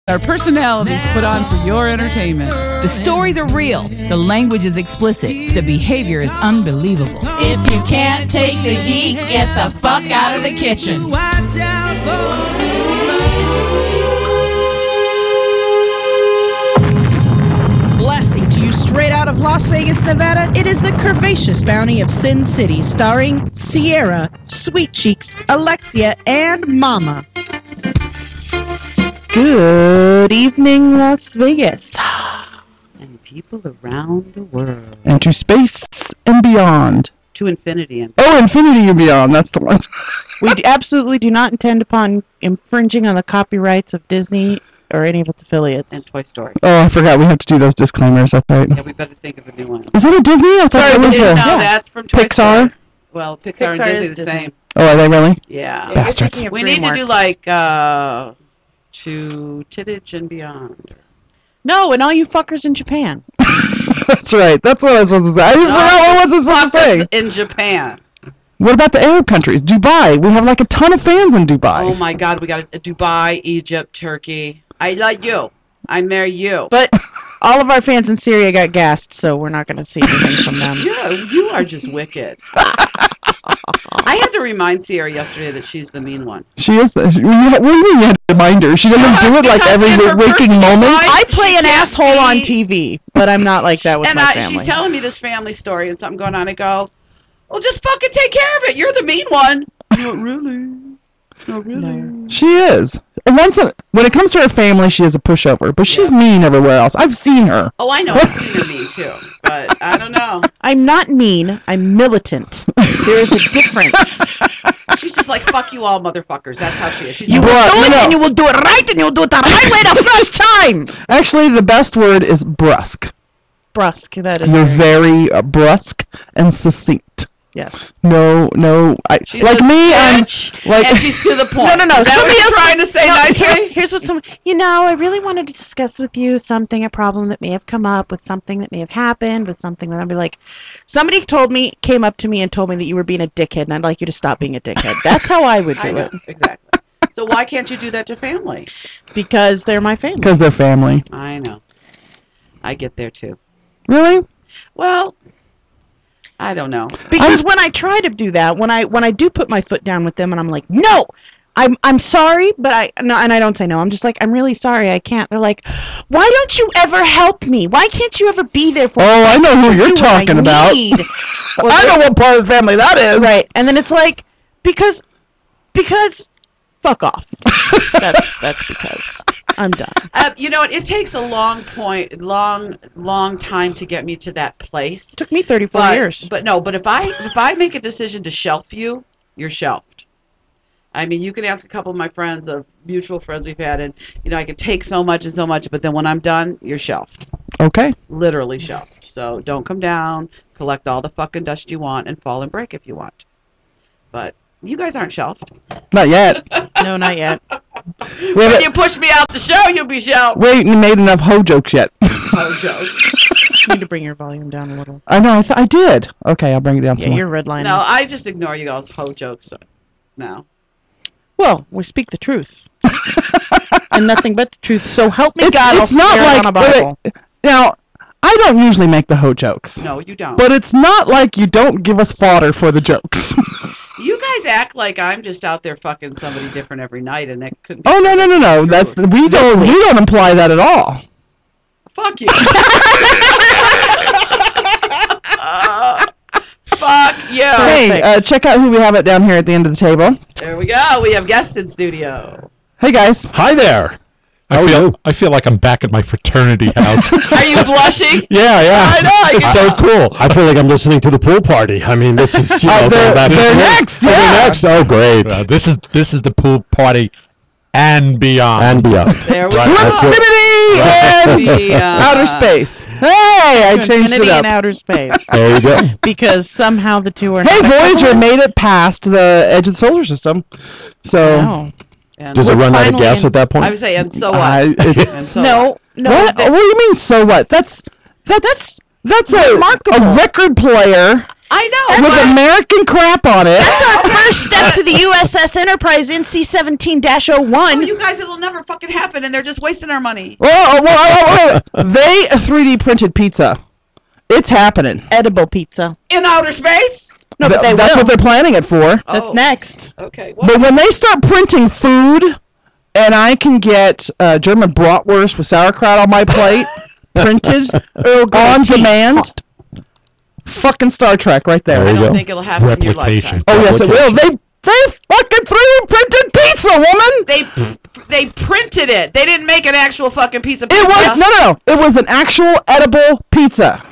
Our personalities put on for your entertainment. The stories are real. The language is explicit. The behavior is unbelievable. If you can't take the heat, get the fuck out of the kitchen. Watch out for blasting to you straight out of Las Vegas, Nevada, it is the curvaceous bounty of Sin City, starring Sierra, Sweet Cheeks, Alexia, and Mama. Good evening, Las Vegas. And people around the world. And to space and beyond. To infinity and beyond. Oh, infinity and beyond, that's the one. We absolutely do not intend upon infringing on the copyrights of Disney or any of its affiliates. And Toy Story. Oh, I forgot we have to do those disclaimers, that's right. Yeah, we better think of a new one. Is that a Disney? I thought it was no, that's from Toy Pixar? Story. Well, Pixar and Disney are the same. Oh, are they really? Yeah. Bastards. We need to do like To Tittage and Beyond. No, and all you fuckers in Japan. That's right. That's what I was supposed to say. I didn't forget what I was supposed to say. In Japan. What about the Arab countries? Dubai. We have like a ton of fans in Dubai. Oh my God, we got Dubai, Egypt, Turkey. I like you. I marry you. But all of our fans in Syria got gassed, so we're not going to see anything from them. You are just wicked. I had to remind Sierra yesterday that she's the mean one. She is. What do you mean you had to remind her? She doesn't do it like every waking moment. I play an asshole on TV, but I'm not like that with my family. She's telling me this family story and something going on. I go, well, just fucking take care of it. You're the mean one. Not really. Not really. No. She is. When it comes to her family, she is a pushover, but she's mean everywhere else. I've seen her. Oh, I know. I've seen her mean too, but I don't know. I'm not mean. I'm militant. There is a difference. She's just like, fuck you all, motherfuckers. That's how she is. She's you will do it, and you will do it right, and you will do it the right way the first time. Actually, the best word is brusque. Brusque. That is. You're very brusque and succinct. Yes. No. She's like me, and she's to the point. No. Is that what you're trying to say nicely? Here's what someone. I really wanted to discuss with you a problem that may have come up with something that may have happened with something. And I'd be like, somebody came up to me and told me that you were being a dickhead, and I'd like you to stop being a dickhead. That's how I would do it. Exactly. So why can't you do that to family? Because they're my family. Because they're family. I know. I get there too. Really? Well, I don't know. Because when I try to do that, when I do put my foot down with them, and I'm like, no, I'm sorry, but and I don't say no. I'm just like, I'm really sorry, I can't. They're like, why don't you ever help me? Why can't you ever be there for me? Oh, I know who you're talking about. Well, I know what part of the family that is. Right, and then it's like, because, fuck off. That's because. I'm done. You know what? It takes a long time to get me to that place. It took me 34 years. But if I make a decision to shelf you, you're shelved. I mean, you can ask a couple of my friends, of mutual friends we've had, and I can take so much and so much, but then when I'm done, you're shelved. Okay. Literally shelved. So don't come down, collect all the fucking dust you want, and fall and break if you want. But you guys aren't shelved. Not yet. No, not yet. When you push me out the show, you'll be shelved. We ain't made enough hoe jokes yet. Hoe jokes. You need to bring your volume down a little. I know. I did. Okay, I'll bring it down some more. You're redlining. No, I just ignore you guys' hoe jokes now. Well, we speak the truth. And nothing but the truth. So help me God, it's not like, on a Bible. Now, I don't usually make the hoe jokes. No, you don't. But it's not like you don't give us fodder for the jokes. You guys act like I'm just out there fucking somebody different every night, and that couldn't be. Oh, no. We don't imply that at all. Fuck you. Fuck you. Hey, check out who we have down here at the end of the table. There we go. We have guests in studio. Hey, guys. Hi there. I feel like I'm back at my fraternity house. Are you blushing? Yeah. I know. It's so cool. I feel like I'm listening to the pool party. I mean, this is they're next. Yeah. They're next. Oh, great. This is the pool party and beyond. There we go. Infinity and outer space. Hey, I changed it up. And outer space. There you go. Because somehow the two are. Hey, Voyager made it past the edge of the solar system. So. Wow. Does it run out of gas at that point? I would say, and so what? And so no. What do you mean? So what? That's a record player I know. with but American crap on it. That's our first step to the USS Enterprise NC-17-01. oh, you guys, it'll never fucking happen, and they're just wasting our money. They 3D printed pizza. It's happening. Edible pizza. In outer space? No, but That's what they're planning it for. That's Oh, next. Okay. But when they start printing food, and I can get German bratwurst with sauerkraut on my plate, printed on demand, fucking Star Trek right there. I There you don't go. think it'll happen in your lifetime. Replication. Oh yes, it will. They fucking 3D printed pizza, woman. They printed it. They didn't make an actual fucking piece of It pizza. was no. It was an actual edible pizza.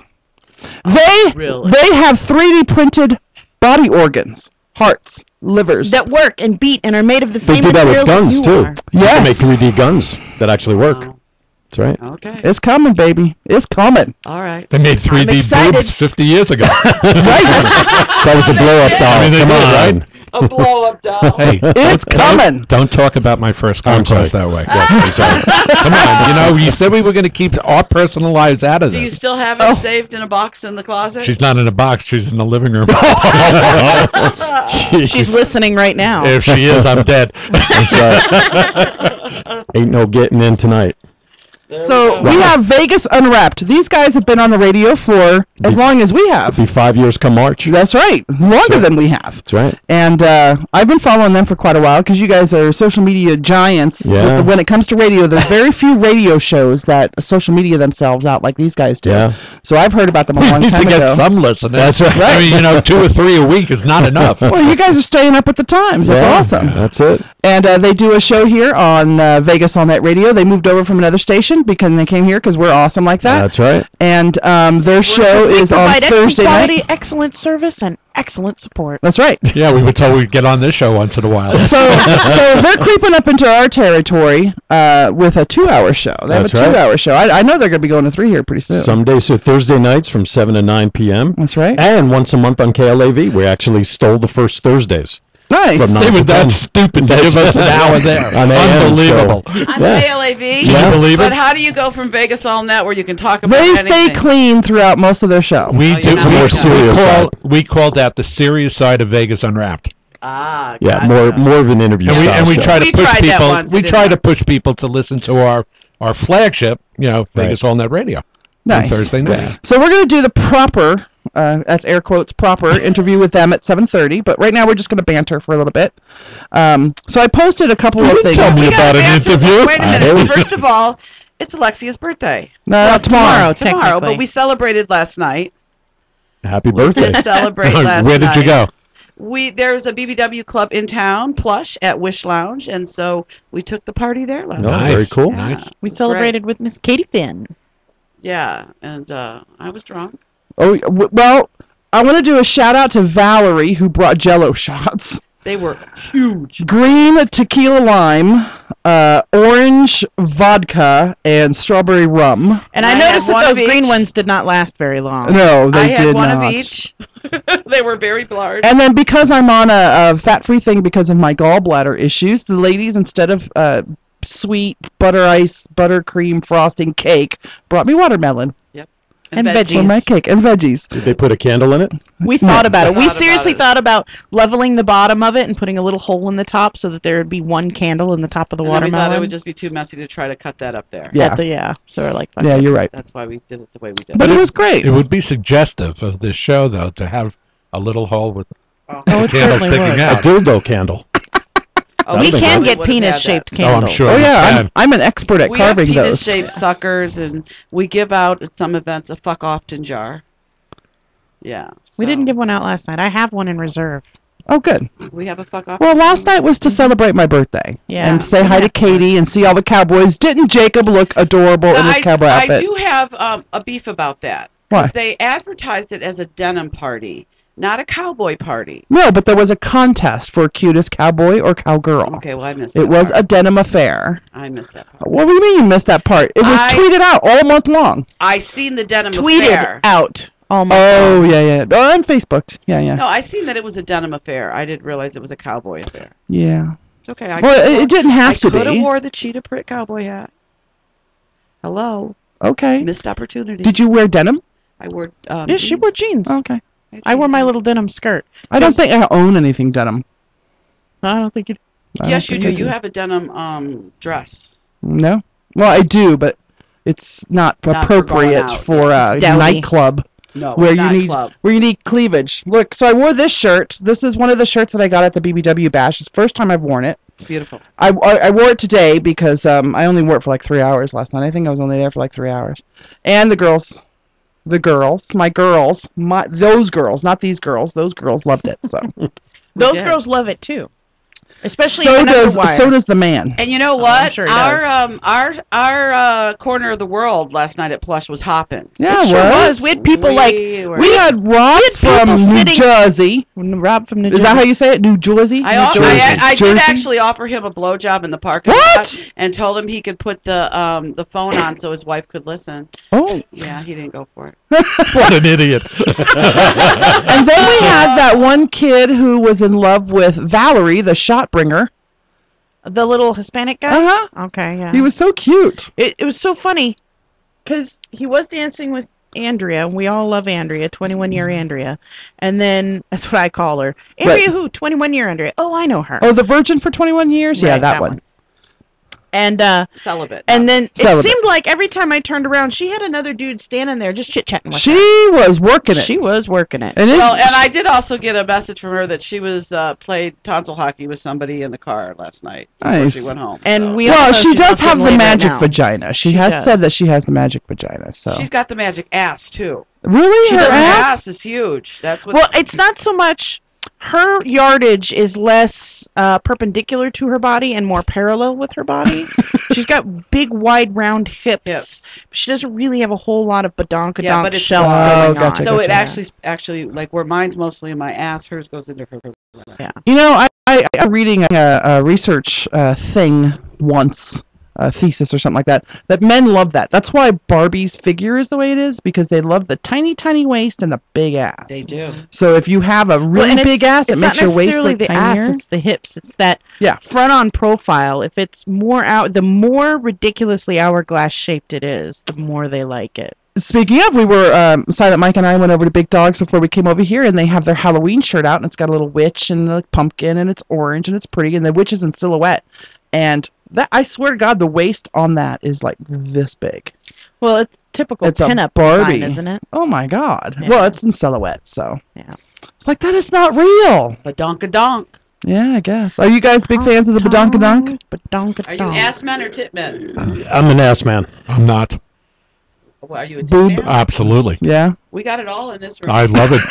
Really? They have 3D printed body organs, hearts, livers. That work and beat and are made of the They same do that with materials guns you too. are. You Yes. can make 3D guns that actually work. Oh, That's right. okay. It's coming, baby. It's coming. All right. They made 3D excited. boobs 50 years ago. That was a blow up doll. I mean, they Come did, on. right? A blow-up doll. Hey, It's coming. don't talk about my first I'm conquest sorry. that way. Yes, I'm sorry. Come on, you know, you said we were going to keep our personal lives out of Do you this. still have it saved in a box in the closet? She's not in a box. She's in the living room. She's listening right now. If she is, I'm dead. That's right. Ain't no getting in tonight. So we have Vegas Unwrapped. These guys have been on the radio for as long as we have. Be 5 years come March. That's right. Longer than we have. That's right. And I've been following them for quite a while because you guys are social media giants. Yeah. When it comes to radio, there's very few radio shows that social media themselves out like these guys do. Yeah. So I've heard about them a We long need time to get ago. some listeners. That's right. I mean, you know, 2 or 3 a week is not enough. Well, you guys are staying up with the times. That's awesome. That's it. And they do a show here on Vegas All Net Radio. They moved over from another station because they came here because we're awesome like that. That's right. And their show is on Provide Thursday excellent night. quality, excellent service, and excellent support. That's right. Yeah, we were told we'd get on this show once in a while. So they're creeping up into our territory with a 2-hour show. They have That's a right. 2-hour show. I know they're going to be going to 3 here pretty soon. Some days, so Thursday nights from 7 to 9 p.m. That's right. And once a month on KLAV. We actually stole the first Thursdays. Nice. From They were that 9 to 10. stupid to give us an hour there. On AM, Unbelievable. so- On Yeah. KLAV? Can you believe But it? how do you go from Vegas All Net where you can talk about They anything? stay clean throughout most of their show. We Oh, do. you're not more like serious side. We called out the serious side of Vegas Unwrapped, Ah, Yeah, gotcha. more of an interview and style we show. try to We push tried that people. once, We it try didn't to push people to listen to our flagship, you know, Vegas All Net Radio on Nice. Thursday nights. So we're going to do the proper, that's air quotes, proper interview with them at 7:30. But right now we're just going to banter for a little bit. So I posted a couple of things. tell me We about gotta an answer- interview. Wait a minute. First of all, it's Alexia's birthday. No, tomorrow. Tomorrow, but we celebrated last night. Happy We birthday. did celebrate last Where did you night. go? There's a BBW club in town, Plush, at Wish Lounge, and so we took the party there last Oh, night. very cool. Yeah. Nice. We celebrated with Miss Katie Finn. Yeah, and I was drunk. Oh, well, I want to do a shout out to Valerie who brought Jello shots. They were huge. Green tequila lime, orange vodka, and strawberry rum. And I I had noticed one that of those green each. ones did not last very long. No, I they had did one not. of each. They were very large. And then because I'm on a fat-free thing because of my gallbladder issues, the ladies, instead of sweet butter ice, buttercream frosting cake, brought me watermelon And for veggies. my cake and veggies. Did they put a candle in it? We thought about it. We Thought about seriously it. thought about leveling the bottom of it and putting a little hole in the top so that there would be one candle in the top of the And then we watermelon. thought it would just be too messy to try to cut that up there. Yeah. So we're like, fuck Yeah, it. you're right. That's why we did it the way we did. But it was great. It would be suggestive of this show, though, to have a little hole with Oh, a it candle certainly sticking would. A out. dildo candle. Oh, We That'd be can good. get would've had penis-shaped that. candles. Oh, I'm sure. Oh you yeah, can. I'm an expert at We have carving those. penis-shaped suckers, and we give out at some events a fuck often jar. Yeah. We so didn't give one out last night. I have one in reserve. Oh, good. We have a fuck off. Well, last night was to celebrate my birthday. Yeah. And to say hi to Katie and see all the cowboys. Didn't Jacob look adorable in his cowboy I outfit? do have a beef about that. 'Cause Why? They advertised it as a denim party, not a cowboy party. No, but there was a contest for cutest cowboy or cowgirl. Okay, well I missed. It that was part. a denim affair. I missed that part. What do you mean you missed that part? It was I- tweeted out all month long. I seen the denim Tweeted affair. out. Oh my Oh, yeah. Oh, on Facebook. Yeah. No, I seen that it was a denim affair. I didn't realize it was a cowboy affair. Yeah. It's okay. I Well, could've it didn't have to I could have be. wore the cheetah print cowboy hat. Hello, Okay. missed opportunity. Did you wear denim? I wore. Yeah, she wore jeans. Okay. I wore my little denim skirt. I don't think I own anything denim. I don't think you. Yes, you do. You have a denim dress. No. Well, I do, but it's not appropriate for a nightclub. No, where you need cleavage. Look, so I wore this shirt. This is one of the shirts that I got at the BBW bash. It's the first time I've worn it. It's beautiful. I wore it today because I only wore it for like 3 hours last night. I think I was only there for like 3 hours. And those girls, not these girls. Those girls loved it. So those girls love it too. Especially so does the man. And you know what? Sure our corner of the world last night at Plush was hopping. Yeah, it sure was. We had people we had Rob from New Jersey. Rob from New Jersey. Is that how you say it? New Jersey? I did actually offer him a blowjob in the parking lot and told him he could put the phone on so his wife could listen. Oh. Yeah, he didn't go for it. What an idiot. And then we had that one kid who was in love with Valerie, the shot bringer. The little Hispanic guy? Uh-huh. Okay, yeah. He was so cute. It was so funny because he was dancing with Andrea. We all love Andrea, 21-year Andrea. And then, that's what I call her. Andrea who? 21-year Andrea. Oh, I know her. Oh, the virgin for 21 years? Right, yeah, that one. And celibate. And then it seemed like every time I turned around, she had another dude standing there just chit-chatting with her. She was working it. She was working it. And I did also get a message from her that she was played tonsil hockey with somebody in the car last night before she went home. And she does have the magic vagina. She has said that she has the magic vagina. So she's got the magic ass too. Really, her ass is huge. That's what. Well, it's not so much. Her yardage is less perpendicular to her body and more parallel with her body. She's got big, wide, round hips. She doesn't really have a whole lot of badonkadonk shelf going on. So it actually like where mine's mostly in my ass, hers goes into her. Yeah. You know, I'm reading a research thing once. A thesis or something like that men love that. That's why Barbie's figure is the way it is, because they love the tiny waist and the big ass. They do. So if you have a really big ass, it makes your waist look the tinier. Ass, it's the hips. It's that front on profile. If it's more the more ridiculously hourglass shaped it is, the more they like it. Speaking of, we were Silent Mike and I went over to Big Dogs before we came over here, and they have their Halloween shirt out, and it's got a little witch and a pumpkin, and it's orange and it's pretty, and the witch is in silhouette. And that, I swear to God, the waist on that is like this big. Well, it's typical pinup Barbie, design, isn't it? Oh my God! Yeah. Well, it's in silhouette, so yeah. It's like that is not real. Badonkadonk. Yeah, I guess. Are you guys big fans of the badonkadonk? Are you ass men or tit men? I'm an ass man. I'm not. Well, are you a tit man? Absolutely. Yeah. We got it all in this room. I love it.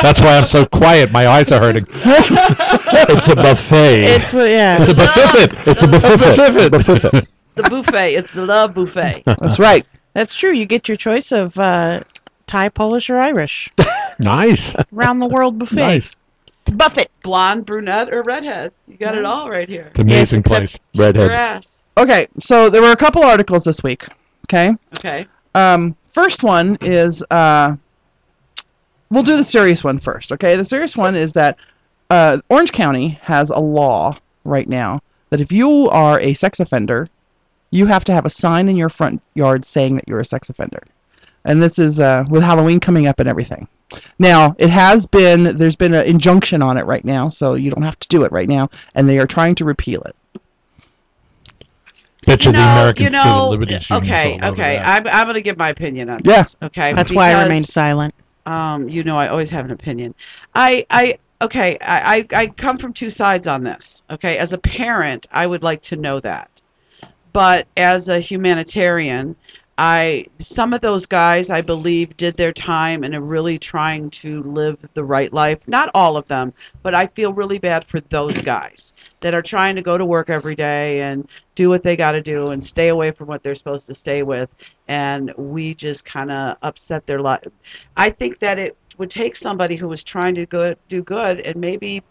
That's why I'm so quiet. My eyes are hurting. It's a buffet. It's a buffet. It's a buffet. The buffet. It's the love buffet. That's right. That's true. You get your choice of Thai, Polish, or Irish. Nice. Round the world buffet. Nice. Buffet. Blonde, brunette, or redhead. You got it all right here. It's an amazing place. Redhead. Your ass. Okay, so there were a couple articles this week. Okay. Okay. First one is we'll do the serious one first. Okay. The serious one is that Orange County has a law right now that if you are a sex offender, you have to have a sign in your front yard saying that you're a sex offender. And this is with Halloween coming up and everything. Now, there's been an injunction on it right now, so you don't have to do it right now, and they are trying to repeal it. Picture the American Civil Liberties Union. Okay. I'm going to give my opinion on this. Okay. That's why I remained silent. I always have an opinion. I come from two sides on this. Okay. As a parent, I would like to know that. But as a humanitarian, some of those guys, I believe, did their time and are really trying to live the right life. Not all of them, but I feel really bad for those guys that are trying to go to work every day and do what they got to do and stay away from what they're supposed to stay with. And we just kind of upset their life. I think that it would take somebody who was trying to do good and maybe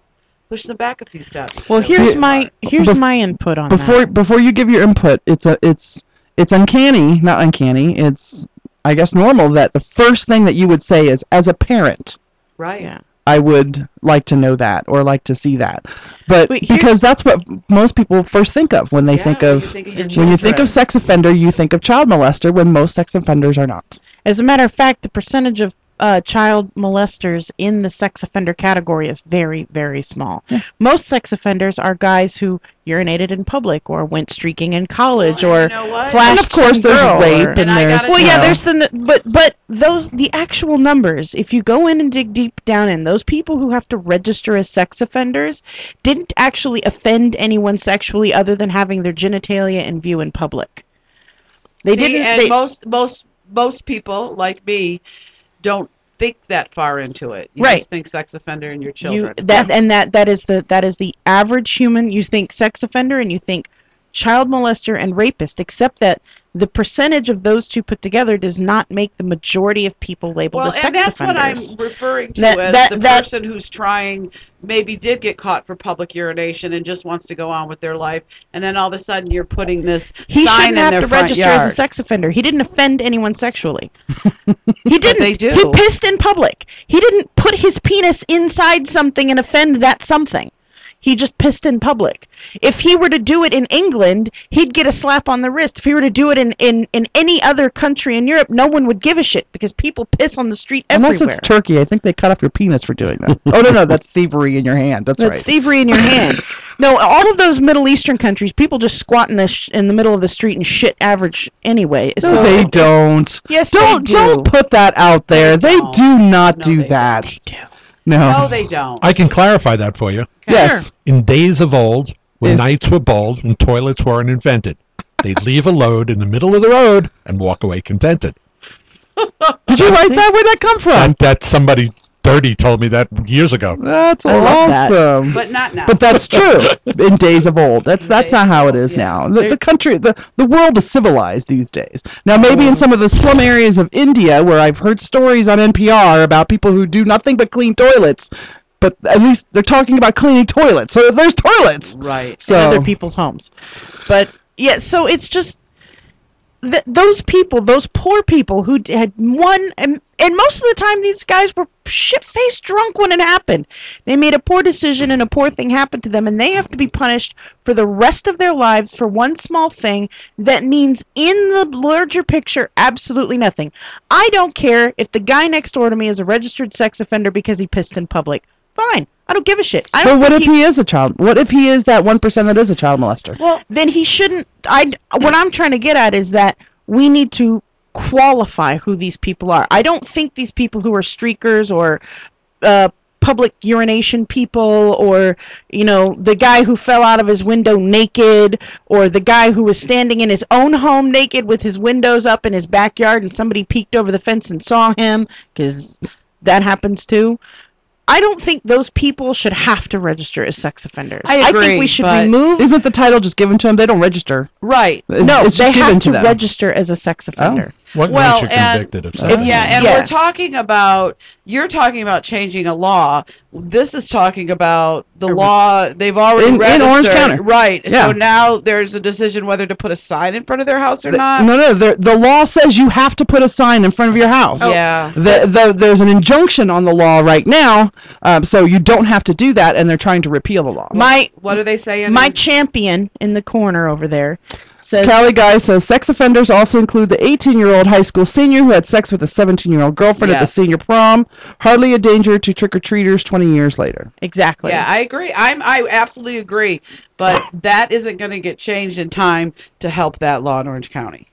push them back a few steps. Well, here's my input on that. Before you give your input, it's uncanny, not uncanny. It's, I guess, normal that the first thing that you would say is, as a parent, right? Yeah. I would like to know that or like to see that. But because that's what most people first think of when they think of when you think of sex offender, you think of child molester when most sex offenders are not. As a matter of fact, the percentage of child molesters in the sex offender category is very, very small. Most sex offenders are guys who urinated in public or went streaking in college or you know what? flashed And of course some there's girl rape or- and And I there's gotta well, say- yeah, you know, there's but those the actual numbers. If you go in and dig deep down in those people who have to register as sex offenders, didn't actually offend anyone sexually other than having their genitalia in view in public. They See, didn't. and They, most people like me don't think that far into it. You Right. just think sex offender and your you children. that is the average human. You think sex offender and you think child molester and rapist, except that the percentage of those two put together does not make the majority of people labeled Well, as sex and that's offenders. what I'm referring to That- as that- the that- person who's trying, maybe did get caught for public urination and just wants to go on with their life, and then all of a sudden you're putting this He sign shouldn't in have their to front register yard. as a sex offender. He didn't offend anyone sexually. He didn't. they do. He pissed in public. He didn't put his penis inside something and offend that something. He just pissed in public. If he were to do it in England, he'd get a slap on the wrist. If he were to do it in any other country in Europe, no one would give a shit because people piss on the street unless everywhere. it's Turkey, I think they cut off your penis for doing that. Oh no, that's thievery in your hand. That's That's right. thievery in your hand. No, all of those Middle Eastern countries, people just squat in the middle of the street and shit average anyway. No, So they don't. yes, Don't they do. don't put that out there. They They don't. do not No, do they that. They do. No. No, they don't. I can clarify that for you. Yes. In days of old, when If- nights were bold and toilets weren't invented, they'd leave a load in the middle of the road and walk away contented. Did you write that? Where'd that come from? That somebody dirty told me that years ago. That's I love that. awesome. But not now. But that's true. In days of old, that's days not how of it old, is yeah. now. The country, the world is civilized these days. Now, maybe in some of the slum areas of India, where I've heard stories on NPR about people who do nothing but clean toilets, but at least they're talking about cleaning toilets. So there's toilets. right. So in other people's homes. But yeah, so it's just those people, those poor people who had one, and most of the time these guys were shit-faced drunk when it happened. They made a poor decision and a poor thing happened to them, and they have to be punished for the rest of their lives for one small thing that means, in the larger picture, absolutely nothing. I don't care if the guy next door to me is a registered sex offender because he pissed in public. Fine. I don't give a shit. I But don't what think if he is a child? What if he is that 1% that is a child molester? Well, then he shouldn't. What I'm trying to get at is that we need to qualify who these people are. I don't think these people who are streakers or public urination people, or the guy who fell out of his window naked, or the guy who was standing in his own home naked with his windows up in his backyard and somebody peeked over the fence and saw him, because that happens too. I don't think those people should have to register as sex offenders. I agree, think we should but- remove. Isn't the title just given to them? They don't register. Right. No, It's just they given have to them. register as a sex offender. What Well, makes you and convicted of If, something? yeah, and Yeah. we're talking about, you're talking about changing a law. This is talking about the law. They've already In registered. Orange County. Right. Yeah. So now there's a decision whether to put a sign in front of their house or not. No, the law says you have to put a sign in front of your house. Yeah. There's an injunction on the law right now, so you don't have to do that, and they're trying to repeal the law. What are they saying? My champion in the corner over there says, Cali Guy says sex offenders also include the 18-year-old high school senior who had sex with a 17-year-old girlfriend at the Yes. senior prom. Hardly a danger to trick-or-treaters 20 years later. exactly. Yeah, I agree. I absolutely agree. But that isn't going to get changed in time to help that law in Orange County.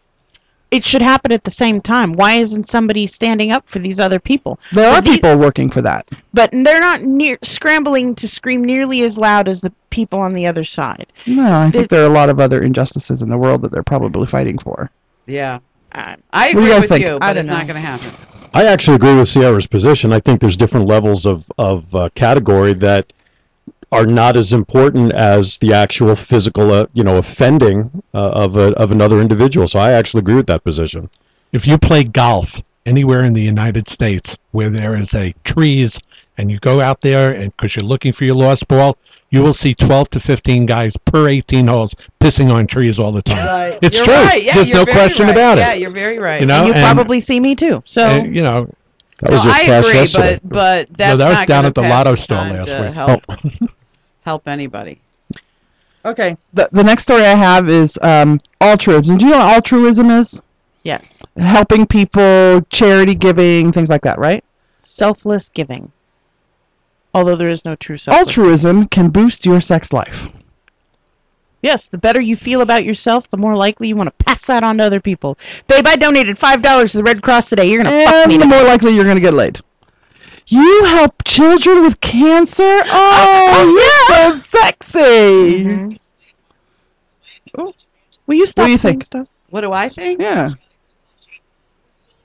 It should happen at the same time. Why isn't somebody standing up for these other people? There are But these- people working for that. but they're not scrambling to scream nearly as loud as the people on the other side. No, I think there are a lot of other injustices in the world that they're probably fighting for. Yeah. Uh, I What do agree you guys with think? you, I but don't it's not know. going to happen. I actually agree with Sierra's position. I think there's different levels of category that are not as important as the actual physical, offending of another individual. So I actually agree with that position. If you play golf anywhere in the United States where there is a trees and you go out there and because you're looking for your lost ball, you will see 12 to 15 guys per 18 holes pissing on trees all the time. Right. It's You're true. Right. Yeah, There's you're no very question right. about it. Yeah, you're very right. You know, and you and- probably see me too. So And, That No, was just I passed agree, yesterday. but that's No, that was not down gonna at the pass lotto in stall time last to week. help anybody. Okay. The next story I have is altruism. Do you know what altruism is? yes, Helping people, charity giving, things like that, right? selfless giving. Although there is no true selfless. Altruism can boost your sex life. Yes, the better you feel about yourself, the more likely you want to pass that on to other people. Babe, I donated $5 to the Red Cross today. You're going to fuck me. And the more likely you're going to get laid. You help children with cancer? Oh, you're so sexy. Mm-hmm. Oh. Will you stop What do you saying think? stuff? What do I think? Yeah.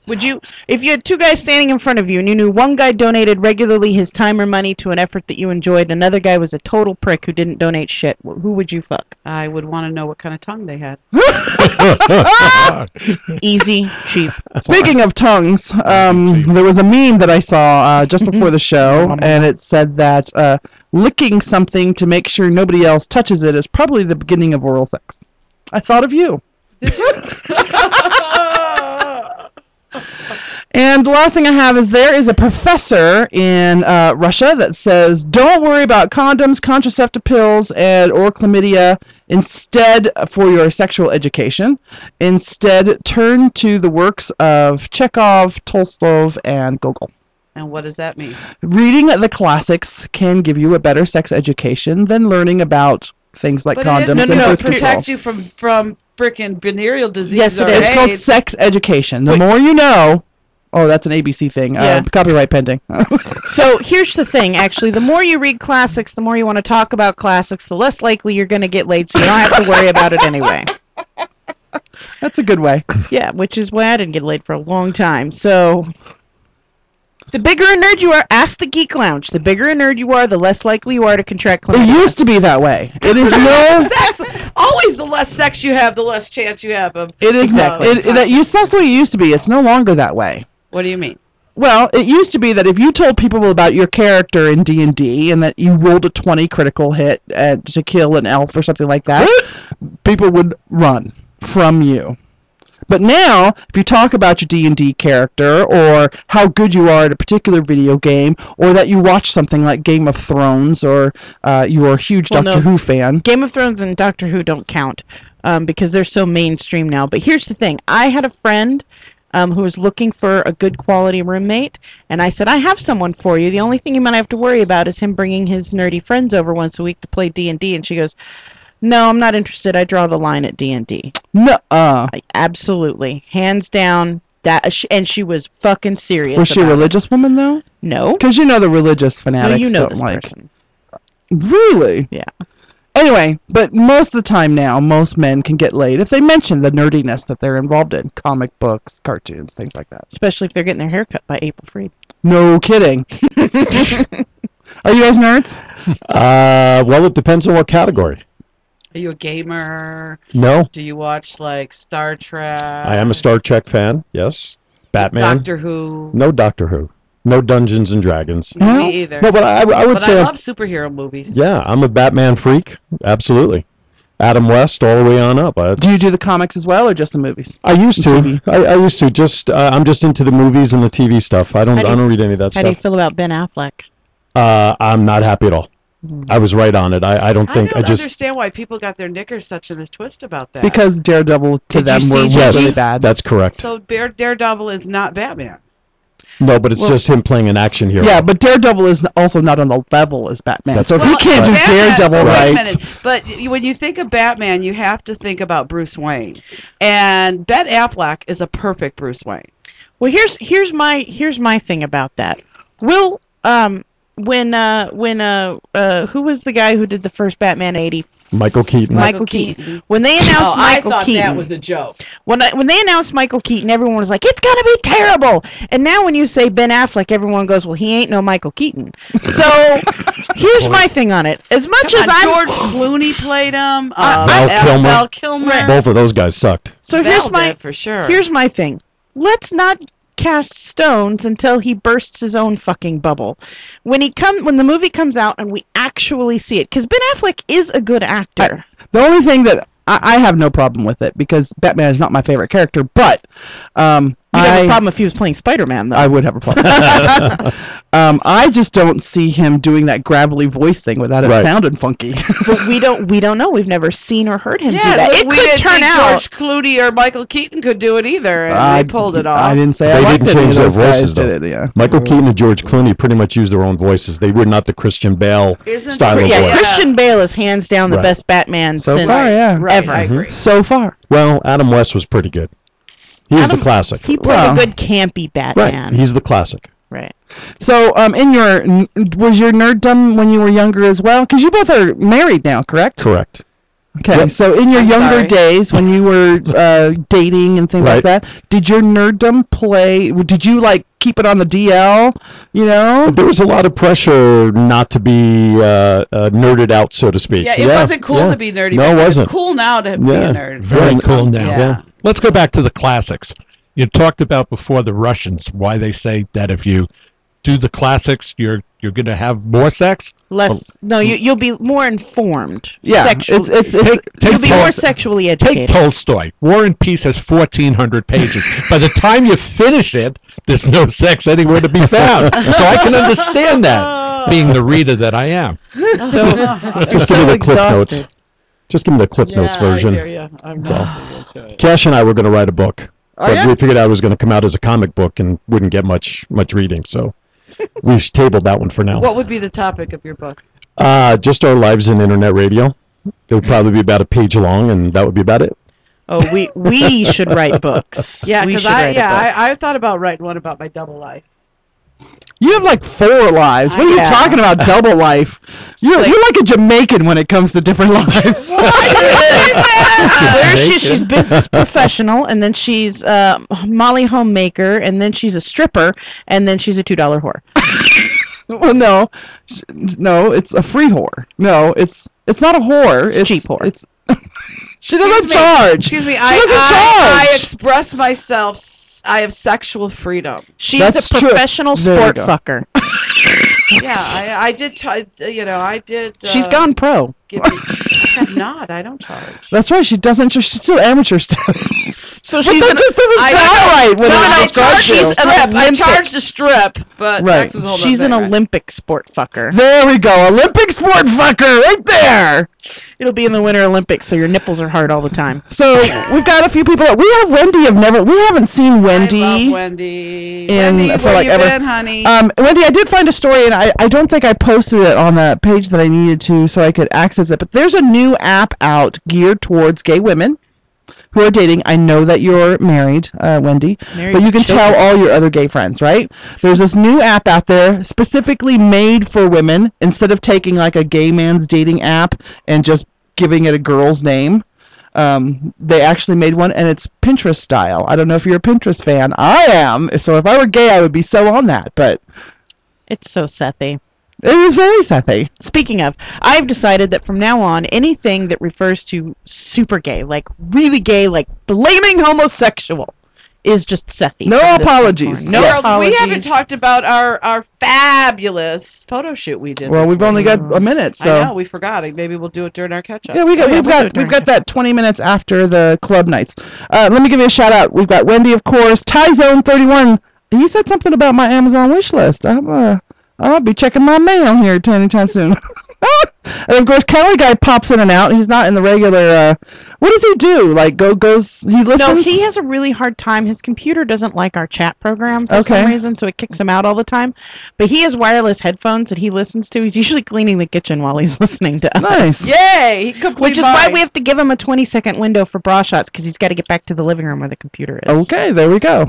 Would you, if you had two guys standing in front of you and you knew one guy donated regularly his time or money to an effort that you enjoyed, and another guy was a total prick who didn't donate shit, who would you fuck? I would want to know what kind of tongue they had. Easy, cheap. Speaking of tongues, there was a meme that I saw just before the show, and it said that licking something to make sure nobody else touches it is probably the beginning of oral sex. I thought of you. Did you? And the last thing I have is there is a professor in Russia that says, don't worry about condoms, contraceptive pills, or chlamydia instead for your sexual education. Instead, turn to the works of Chekhov, Tolstoy, and Gogol. And what does that mean? Reading the classics can give you a better sex education than learning about things like condoms and birth control. Protect you from freaking venereal disease. Yes, it or is. It's called AIDS. sex education. The more you know. Oh, that's an ABC thing. Yeah. Copyright pending. So here's the thing, actually. The more you read classics, the more you want to talk about classics, the less likely you're going to get laid, so you don't have to worry about it anyway. That's a good way. Yeah, which is why I didn't get laid for a long time. So, the bigger a nerd you are, ask the Geek Lounge. The bigger a nerd you are, the less likely you are to contract It chlamydia. used to be that way. It is no. Sex. Always the less sex you have, the less chance you have of. It is not. That's the way it used to be. It's no longer that way. What do you mean? Well, it used to be that if you told people about your character in D&D and that you rolled a 20 critical hit to kill an elf or something like that, people would run from you. But now, if you talk about your D&D character or how good you are at a particular video game or that you watch something like Game of Thrones or you're a huge Doctor Who fan. Game of Thrones and Doctor Who don't count because they're so mainstream now. But here's the thing. I had a friend who was looking for a good quality roommate, and I said, I have someone for you. The only thing you might have to worry about is him bringing his nerdy friends over once a week to play D&D. And she goes, no, I'm not interested. I draw the line at D&D. No, absolutely, hands down. And she was fucking serious. Was she a religious woman though? No, because you know the religious fanatics you know don't this like. person. Really? Yeah. Anyway, but most of the time now, most men can get laid if they mention the nerdiness that they're involved in. Comic books, cartoons, things like that. Especially if they're getting their hair cut by April Freed. No kidding. Are you guys nerds? Well, it depends on what category. Are you a gamer? No. Do you watch like Star Trek? I am a Star Trek fan, yes. Batman. Doctor Who? No Doctor Who. No Dungeons and Dragons. Me either. No, but I would But say... I love superhero movies. Yeah, I'm a Batman freak. Absolutely. Adam West all the way on up. Do you do the comics as well or just the movies? I used to. TV? I used to. Just I'm just into the movies and the TV stuff. I don't read any of that How do you stuff. feel about Ben Affleck? I'm not happy at all. I was right on it. I don't think I don't understand why people got their knickers such a twist about that. Because Daredevil to Did them you were see really bad. That's correct. So Daredevil is not Batman. No, but it's just him playing an action hero. Yeah, but Daredevil is also not on the level as Batman. So if he can't do Batman, Daredevil wait a right. minute. But when you think of Batman, you have to think about Bruce Wayne, and Ben Affleck is a perfect Bruce Wayne. Well, here's my thing about that. Will when who was the guy who did the first Batman 80? Michael Keaton. Michael Keaton. When they announced Michael I thought Keaton, that was a joke. When they announced Michael Keaton, everyone was like, "It's gonna be terrible." And now when you say Ben Affleck, everyone goes, "Well, he ain't no Michael Keaton." So here's my thing on it. As much as George Clooney played him, Val Kilmer. Both of those guys sucked. So Val did, for sure. Here's my thing. Let's not cast stones until he bursts his own fucking bubble. When the movie comes out and we actually see it, because Ben Affleck is a good actor. The only thing that I have no problem with it because Batman is not my favorite character, but You'd have a problem if he was playing Spider-Man, though. I would have a problem. I just don't see him doing that gravelly voice thing without it sounding funky. But we don't know. We've never seen or heard him do Yeah, that. look, It we could didn't turn think out. George Clooney or Michael Keaton could do it either, and they pulled it off. I didn't say They I liked didn't any change of their those guys voices, though. did it, yeah. Michael Keaton and George Clooney pretty much used their own voices. They were not the Christian Bale Isn't style of it- Yeah, voice. Christian Bale is hands down the Right. best Batman So since far, yeah. Right, ever. I agree. So far. Well, Adam West was pretty good. He's the classic. He played Well, a good campy Batman. Right. He's the classic. Right. So, was your nerddom when you were younger as well? Because you both are married now, correct? Correct. Okay. Yep. So, in your I'm younger sorry. days, when you were dating and things like Right. that, did your nerddom play? Did you like keep it on the DL? You know? There was a lot of pressure not to be nerded out, so to speak. Yeah, it wasn't cool to be nerdy. No, back it then. wasn't. It's cool now to be a nerd. Very cool now. Yeah. Let's go back to the classics. You talked about before the Russians, why they say that if you do the classics, you're going to have more sex. Less. No, you'll be more informed. Yeah. Sexual, It's you'll be more Tolstoy. sexually Take educated. Tolstoy. War and Peace has 1,400 pages. By the time you finish it, there's no sex anywhere to be found. So I can understand that, being the reader that I am. So Just give me the Cliff Notes. Just give me the Cliff Notes version. I'm So, not into it. Cash and I were going to write a book, but yeah? we figured out it was going to come out as a comic book and wouldn't get much reading. So we tabled that one for now. What would be the topic of your book? Just our lives in internet radio. It would probably be about a page long, and that would be about it. Oh, we should write books. Yeah, we because should write a book. I thought about writing one about my double life. You have like 4 lives. What are you Yeah. talking about? Double life. You're like a Jamaican when it comes to different lives. She's business professional, and then she's Molly homemaker, and then she's a stripper, and then she's a $2 whore. Well, no, it's a free whore. No, it's not a whore. It's cheap whore. It's she doesn't charge. Excuse me, She I doesn't charge. express myself. I have sexual freedom. She's That's a true. professional There you sport go. fucker. Yeah, I did. I did. She's gone pro. Give me, I'm not. I don't charge. That's right. She doesn't. She's still amateur status. So But she's that just doesn't I sound know. right when No, it's I described charged to you. a strip. I charged a strip, but Right. sex is a whole she's nother an thing, right? Olympic sport fucker. There we go. Olympic sport fucker right there. It'll be in the Winter Olympics, so your nipples are hard all the time. So we've got a few people. We have Wendy. We haven't seen Wendy. I love Wendy. in- Wendy, for where like you ever. been, honey? Wendy, I did find a story, and I don't think I posted it on the page that I needed to so I could access it, but there's a new app out geared towards gay women who are dating. I know that you're married, Wendy, Married but you can with tell children. all your other gay friends, right? There's this new app out there specifically made for women. Instead of taking like a gay man's dating app and just giving it a girl's name, they actually made one, and it's Pinterest style. I don't know if you're a Pinterest fan. I am. So if I were gay, I would be so on that, but It's so Sethy. it is very sethy. Speaking of, I've decided that from now on, anything that refers to super gay, like really gay, like blaming homosexual, is just Sethy. No from this point apologies. forward. No Yes. Girls, apologies. we haven't talked about our fabulous photo shoot we did. Well, this we've only morning. got a minute, so I know, we forgot. Maybe we'll do it during our catch-up. yeah, we've we'll do it got during that 20 minutes after the club nights. Let me give you a shout out. We've got Wendy, of course. Tyzone31. He said something about my Amazon wish list. I'll be checking my mail here anytime soon. And of course, Kelly guy pops in and out. He's not in the regular. What does he do? Like goes? He listens. No, he has a really hard time. His computer doesn't like our chat program for Okay. some reason, so it kicks him out all the time. But he has wireless headphones that he listens to. He's usually cleaning the kitchen while he's listening to us. Nice. Yay! He complete Which is why we have to give him a 20-second window for bra shots, because he's got to get back to the living room where the computer is. Okay, there we go.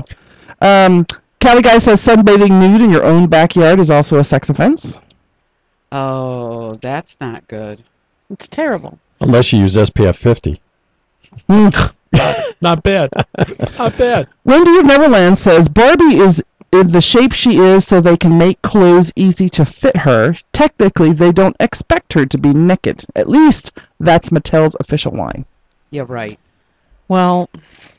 Kelly guy says sunbathing nude in your own backyard is also a sex offense. Oh, that's not good. It's terrible. Unless you use SPF 50. Not bad. Not bad. Wendy of Neverland says Barbie is in the shape she is so they can make clothes easy to fit her. Technically, they don't expect her to be naked. At least that's Mattel's official line. You're right. Well,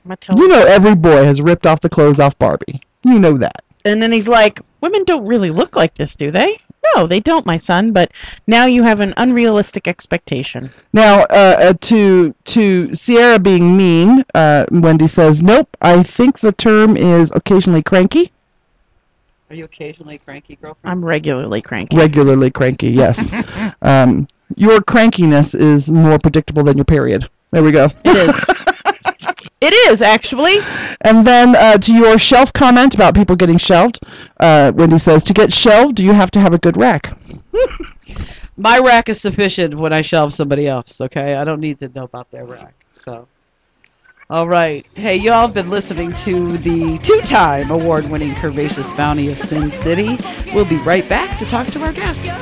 Mattel. You know every boy has ripped off the clothes off Barbie. You know that. And then he's like, women don't really look like this, do they? No, they don't, my son. But now you have an unrealistic expectation. Now, to Sierra being mean, Wendy says, nope, I think the term is occasionally cranky. Are you occasionally cranky, girlfriend? I'm regularly cranky. Regularly cranky, yes. Your crankiness is more predictable than your period. There we go. It is. It is, actually. And then to your shelf comment about people getting shelved, Wendy says, to get shelved, you have to have a good rack. My rack is sufficient when I shelve somebody else, okay? I don't need to know about their rack, so. All right. Hey, y'all have been listening to the 2-time award-winning Curvaceous Bounty of Sin City. We'll be right back to talk to our guests. Big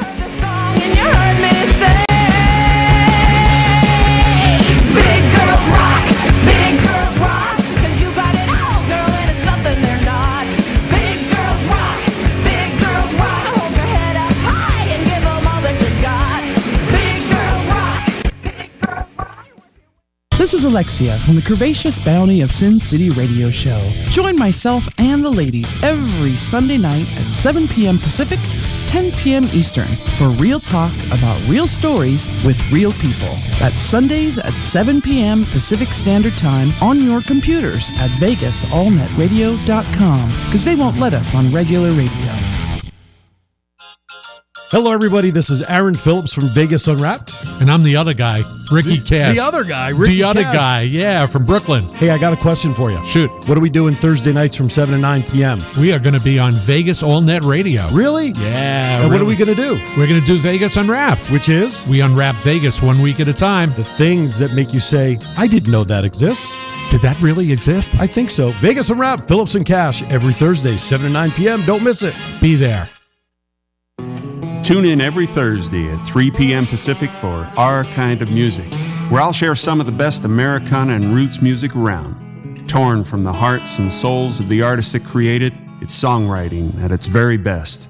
girls rock, big girls rock, 'cause you got it all, girl, and it's nothing they're not. Big girls rock, so hold your head up high and give them all that you got. Big girls rock. This is Alexia from the Curvaceous Bounty of Sin City radio show. Join myself and the ladies every Sunday night at 7 p.m. Pacific, 10 p.m. Eastern for real talk about real stories with real people. That's Sundays at 7 p.m. Pacific Standard Time on your computers at VegasAllNetRadio.com, because they won't let us on regular radio. Hello, everybody. This is Aaron Phillips from Vegas Unwrapped. And I'm the other guy, Ricky Cash. The other guy, Ricky The other Cash. guy, yeah, from Brooklyn. Hey, I got a question for you. Shoot. What are we doing Thursday nights from 7 to 9 p.m.? We are going to be on Vegas All Net Radio. Really? Yeah. And what are really. we going to do? We're going to do Vegas Unwrapped. Which is? We unwrap Vegas 1 week at a time. The things that make you say, I didn't know that exists. Did that really exist? I think so. Vegas Unwrapped, Phillips and Cash, every Thursday, 7 to 9 p.m. Don't miss it. Be there. Tune in every Thursday at 3 p.m. Pacific for Our Kind of Music, where I'll share some of the best Americana and roots music around. Torn from the hearts and souls of the artists that create it, it's songwriting at its very best.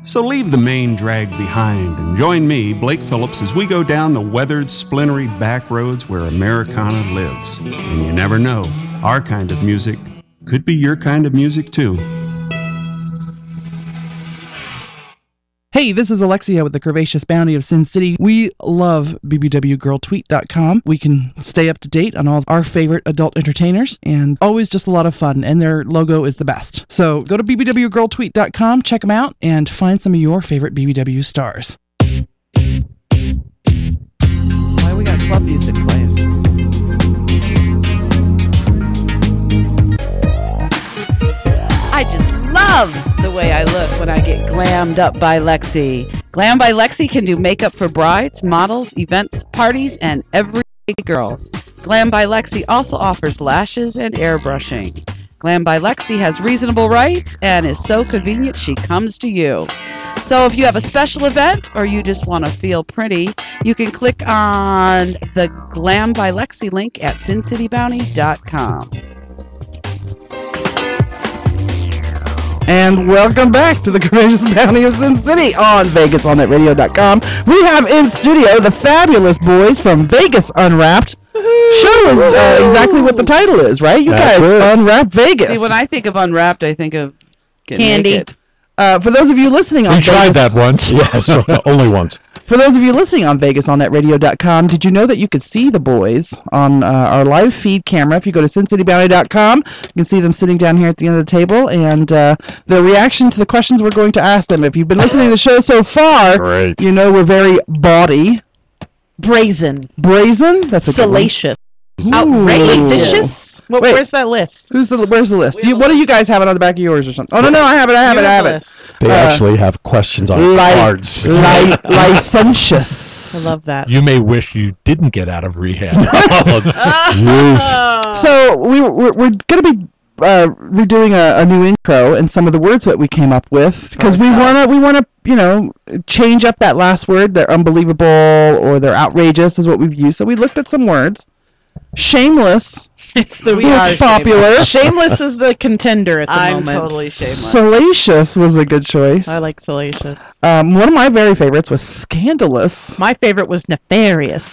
So leave the main drag behind and join me, Blake Phillips, as we go down the weathered, splintery back roads where Americana lives. And you never know, our kind of music could be your kind of music too. Hey, this is Alexia with the Curvaceous Bounty of Sin City. We love bbwgirltweet.com. We can stay up to date on all our favorite adult entertainers, and always just a lot of fun, and their logo is the best. So go to bbwgirltweet.com, check them out, and find some of your favorite BBW stars. Why we got club music playing? I just love the way I look when I get glammed up by Lexi. Glam by Lexi can do makeup for brides, models, events, parties, and everyday girls. Glam by Lexi also offers lashes and airbrushing. Glam by Lexi has reasonable rates and is so convenient she comes to you. So if you have a special event or you just want to feel pretty, you can click on the Glam by Lexi link at SinCityBounty.com. And welcome back to the Curvaceous Bounty of Sin City on VegasAllNetRadio.com. We have in studio the fabulous boys from Vegas Unwrapped. Show is exactly what the title is, right? You That's guys it. unwrap Vegas. See, when I think of Unwrapped, I think of getting Candy. naked. For those of you listening on We tried Vegas, that once. Yes, only once. For those of you listening on VegasAllNetRadio.com, did you know that you could see the boys on our live feed camera? If you go to SinCityBounty.com, you can see them sitting down here at the end of the table, and their reaction to the questions we're going to ask them. If you've been listening to the show so far, Great. you know we're very bawdy. Brazen. Brazen? That's a good one. Salacious. Ooh. Outrageous. Wait. Where's that list? Where's the list? What do you guys have it on the back of yours or something? Oh, no, I have it. You have the list. They actually have questions on cards. Licentious. I love that. You may wish you didn't get out of rehab. So we're going to be redoing a new intro and some of the words that we came up with, because we want to change up that last word. They're unbelievable or they're outrageous is what we've used. So we looked at some words. Shameless. We are popular. Shameless is the contender at the I'm moment. totally shameless. Salacious was a good choice. I like salacious. One of my very favorites was scandalous. My favorite was nefarious.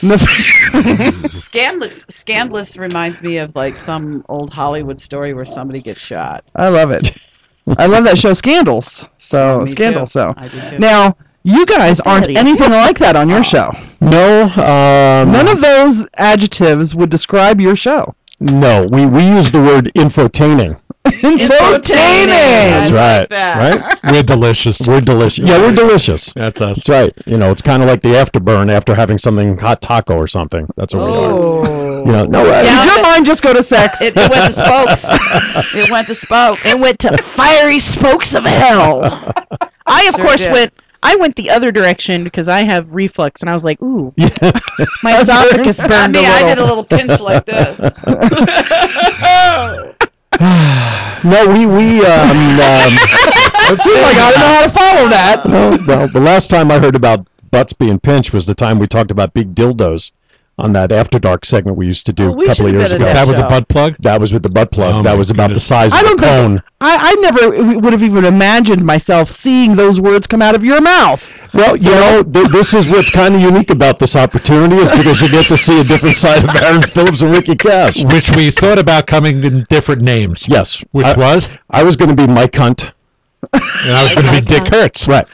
Scandalous reminds me of like some old Hollywood story where somebody gets shot. I love it. I love that show, Scandals. So Me Scandal. too. So I do too. now, You guys aren't anything like that on your show. No. None of those adjectives would describe your show. No, we use the word infotaining. Infotaining. That's right. Like that. Right? We're delicious. We're delicious. Yeah, we're delicious. That's us. That's right. You know, it's kind of like the afterburn after having something hot taco or something. That's what we are. Oh. You know, no. Did your mind just go to sex? It went to spokes. It went to spokes. It went to fiery spokes of hell. I, of Sure course, did. I went the other direction because I have reflux, and I was like, ooh, my esophagus burned I mean, a little. I did a little pinch like this. No, we Like, I don't know how to follow that. well, the last time I heard about butts being pinched was the time we talked about big dildos on that After Dark segment we used to do Oh, we a couple of should've years been ago. in That with the show. butt plug? That was with the butt plug. Oh, that my was about the goodness. size I of don't the cone. think I never would have even imagined myself seeing those words come out of your mouth. Well, you know, this is what's kind of unique about this opportunity is because you get to see a different side of Aaron Phillips and Ricky Cash. Which we thought about coming in different names. Yes. Which was? I was going to be Mike Hunt. And I was going to be Dick Hertz. Right.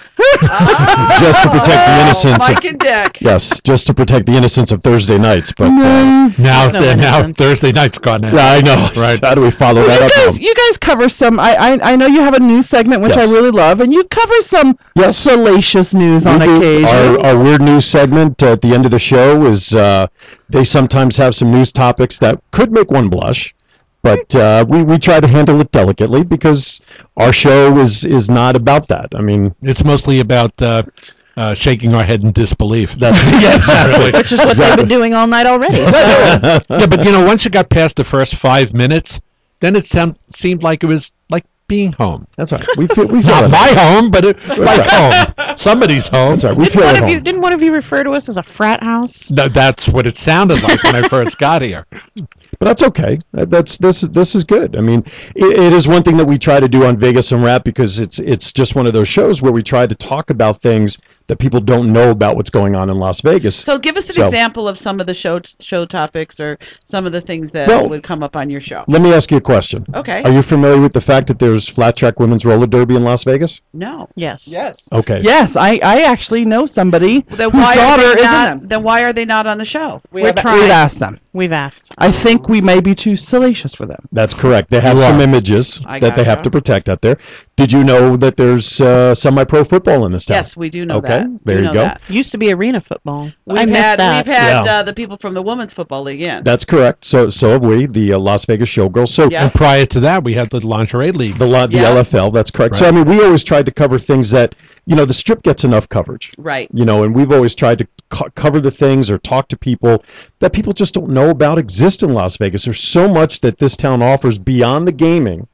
Just to protect the innocence. Mike and Dick. Yes, just to protect the innocence of Thursday nights. But Now, No now innocence. Thursday night's gone now. yeah, I know. Right. How do we follow that up? You guys cover some. I know you have a news segment which Yes. I really love, and you cover some Yes. salacious news on We do. occasion. Our weird news segment at the end of the show is they sometimes have some news topics that could make one blush, but we try to handle it delicately because our show is not about that. I mean, It's mostly about shaking our head in disbelief. that's yeah, exactly. Which is what they've been doing all night already. Yeah, but you know, once you got past the first 5 minutes, then it seemed like it was like being home. That's right. We feel Not at my home. home, but like home. Somebody's home. That's right. We feel at home. Didn't one of you refer to us as a frat house? No, that's what it sounded like when I first got here. But that's okay. This is good. I mean, it is one thing that we try to do on Vegas Unwrapped because it's just one of those shows where we try to talk about things that people don't know about what's going on in Las Vegas. So give us an example of some of the show topics or some of the things that would come up on your show. Let me ask you a question. Okay. Are you familiar with the fact that there's flat track women's roller derby in Las Vegas? No. Yes. Yes. Okay. Yes, I actually know somebody Then whose why daughter are is they in not? them. Then why are they not on the show? We're We've trying. asked them. We've asked. I think we may be too salacious for them. That's correct. They have You some are. images I that they have gotcha. to protect out there. Did you know that there's semi-pro football in this town? Yes, we do know Okay, that. there Do you know go. that. Used to be arena football. I We've missed had that. Yeah. the people from the Women's Football League in. That's correct. So have we, the Las Vegas Showgirls. So Yeah. And prior to that, we had the lingerie league. the Yeah. LFL, that's correct. So I mean, we always tried to cover things that, you know, the Strip gets enough coverage. Right. You know, and we've always tried to cover the things or talk to people that people just don't know about exist in Las Vegas. There's so much that this town offers beyond the gaming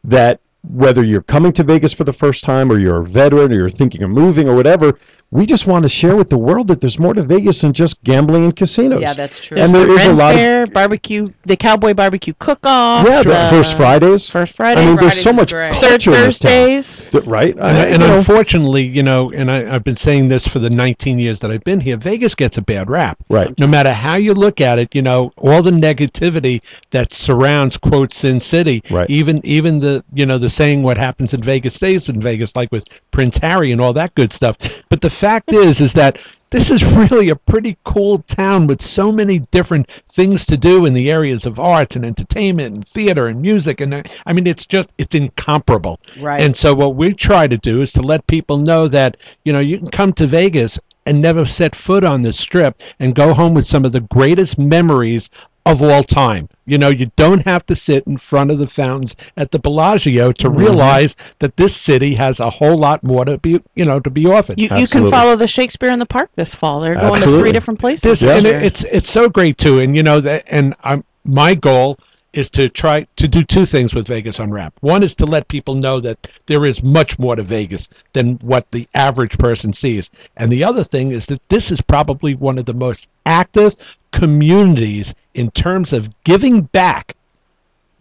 that whether you're coming to Vegas for the first time or you're a veteran or you're thinking of moving or whatever, we just want to share with the world that there's more to Vegas than just gambling and casinos. Yeah, that's true. And there is a Ren lot Fair, barbecue, the Cowboy Barbecue Cook-Off. of the First Fridays. First I Friday. mean, there's Fridays so is much great. Third culture in this town. Thursdays. Right? And you know, unfortunately, you know, and I've been saying this for the 19 years that I've been here, Vegas gets a bad rap. Right. No matter how you look at it, you know, all the negativity that surrounds, quote, Sin City, Right. even the, you know, the saying what happens in Vegas stays in Vegas, like with Prince Harry and all that good stuff. But the fact is that this is really a pretty cool town with so many different things to do in the areas of arts and entertainment and theater and music. And I mean, it's incomparable. Right. And so what we try to do is to let people know that, you know, you can come to Vegas and never set foot on the Strip and go home with some of the greatest memories of all time. You know, you don't have to sit in front of the fountains at the Bellagio to realize that this city has a whole lot more to be, you know, to be offered. You can Absolutely. follow the Shakespeare in the Park this fall. They're going to Absolutely. 3 different places. This, Yeah. and it's so great too. And you know that, and my goal is to try to do two things with Vegas Unwrapped. One is to let people know that there is much more to Vegas than what the average person sees. And the other thing is that this is probably one of the most active communities in terms of giving back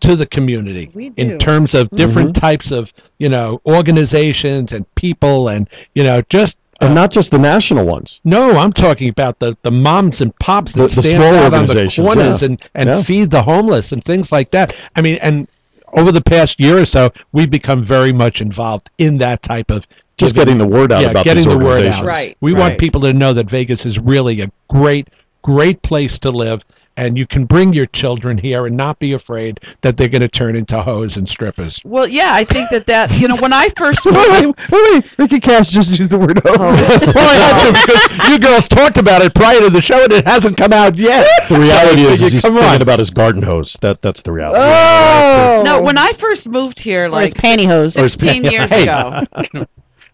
to the community in terms of different types of, you know, organizations and people and, you know, just and not just the national ones. no, I'm talking about the moms and pops that The stand small out on the organizations, corners yeah. and Yeah. feed the homeless and things like that. I mean, and over the past year or so, we've become very much involved in that type of Just getting the word out about getting these the word organizations. out. Right. We want people to know that Vegas is really a great place to live, and you can bring your children here and not be afraid that they're going to turn into hoes and strippers. Well, yeah, I think that when I first Wait, Ricky Cash just used the word hoe. Well, I had to because you girls talked about it prior to the show, and it hasn't come out yet. The reality So, is he's come thinking on. about his garden hose. That's the reality. Oh! no, when I first moved here, Or his like pantyhose. 16 years Hey. ago,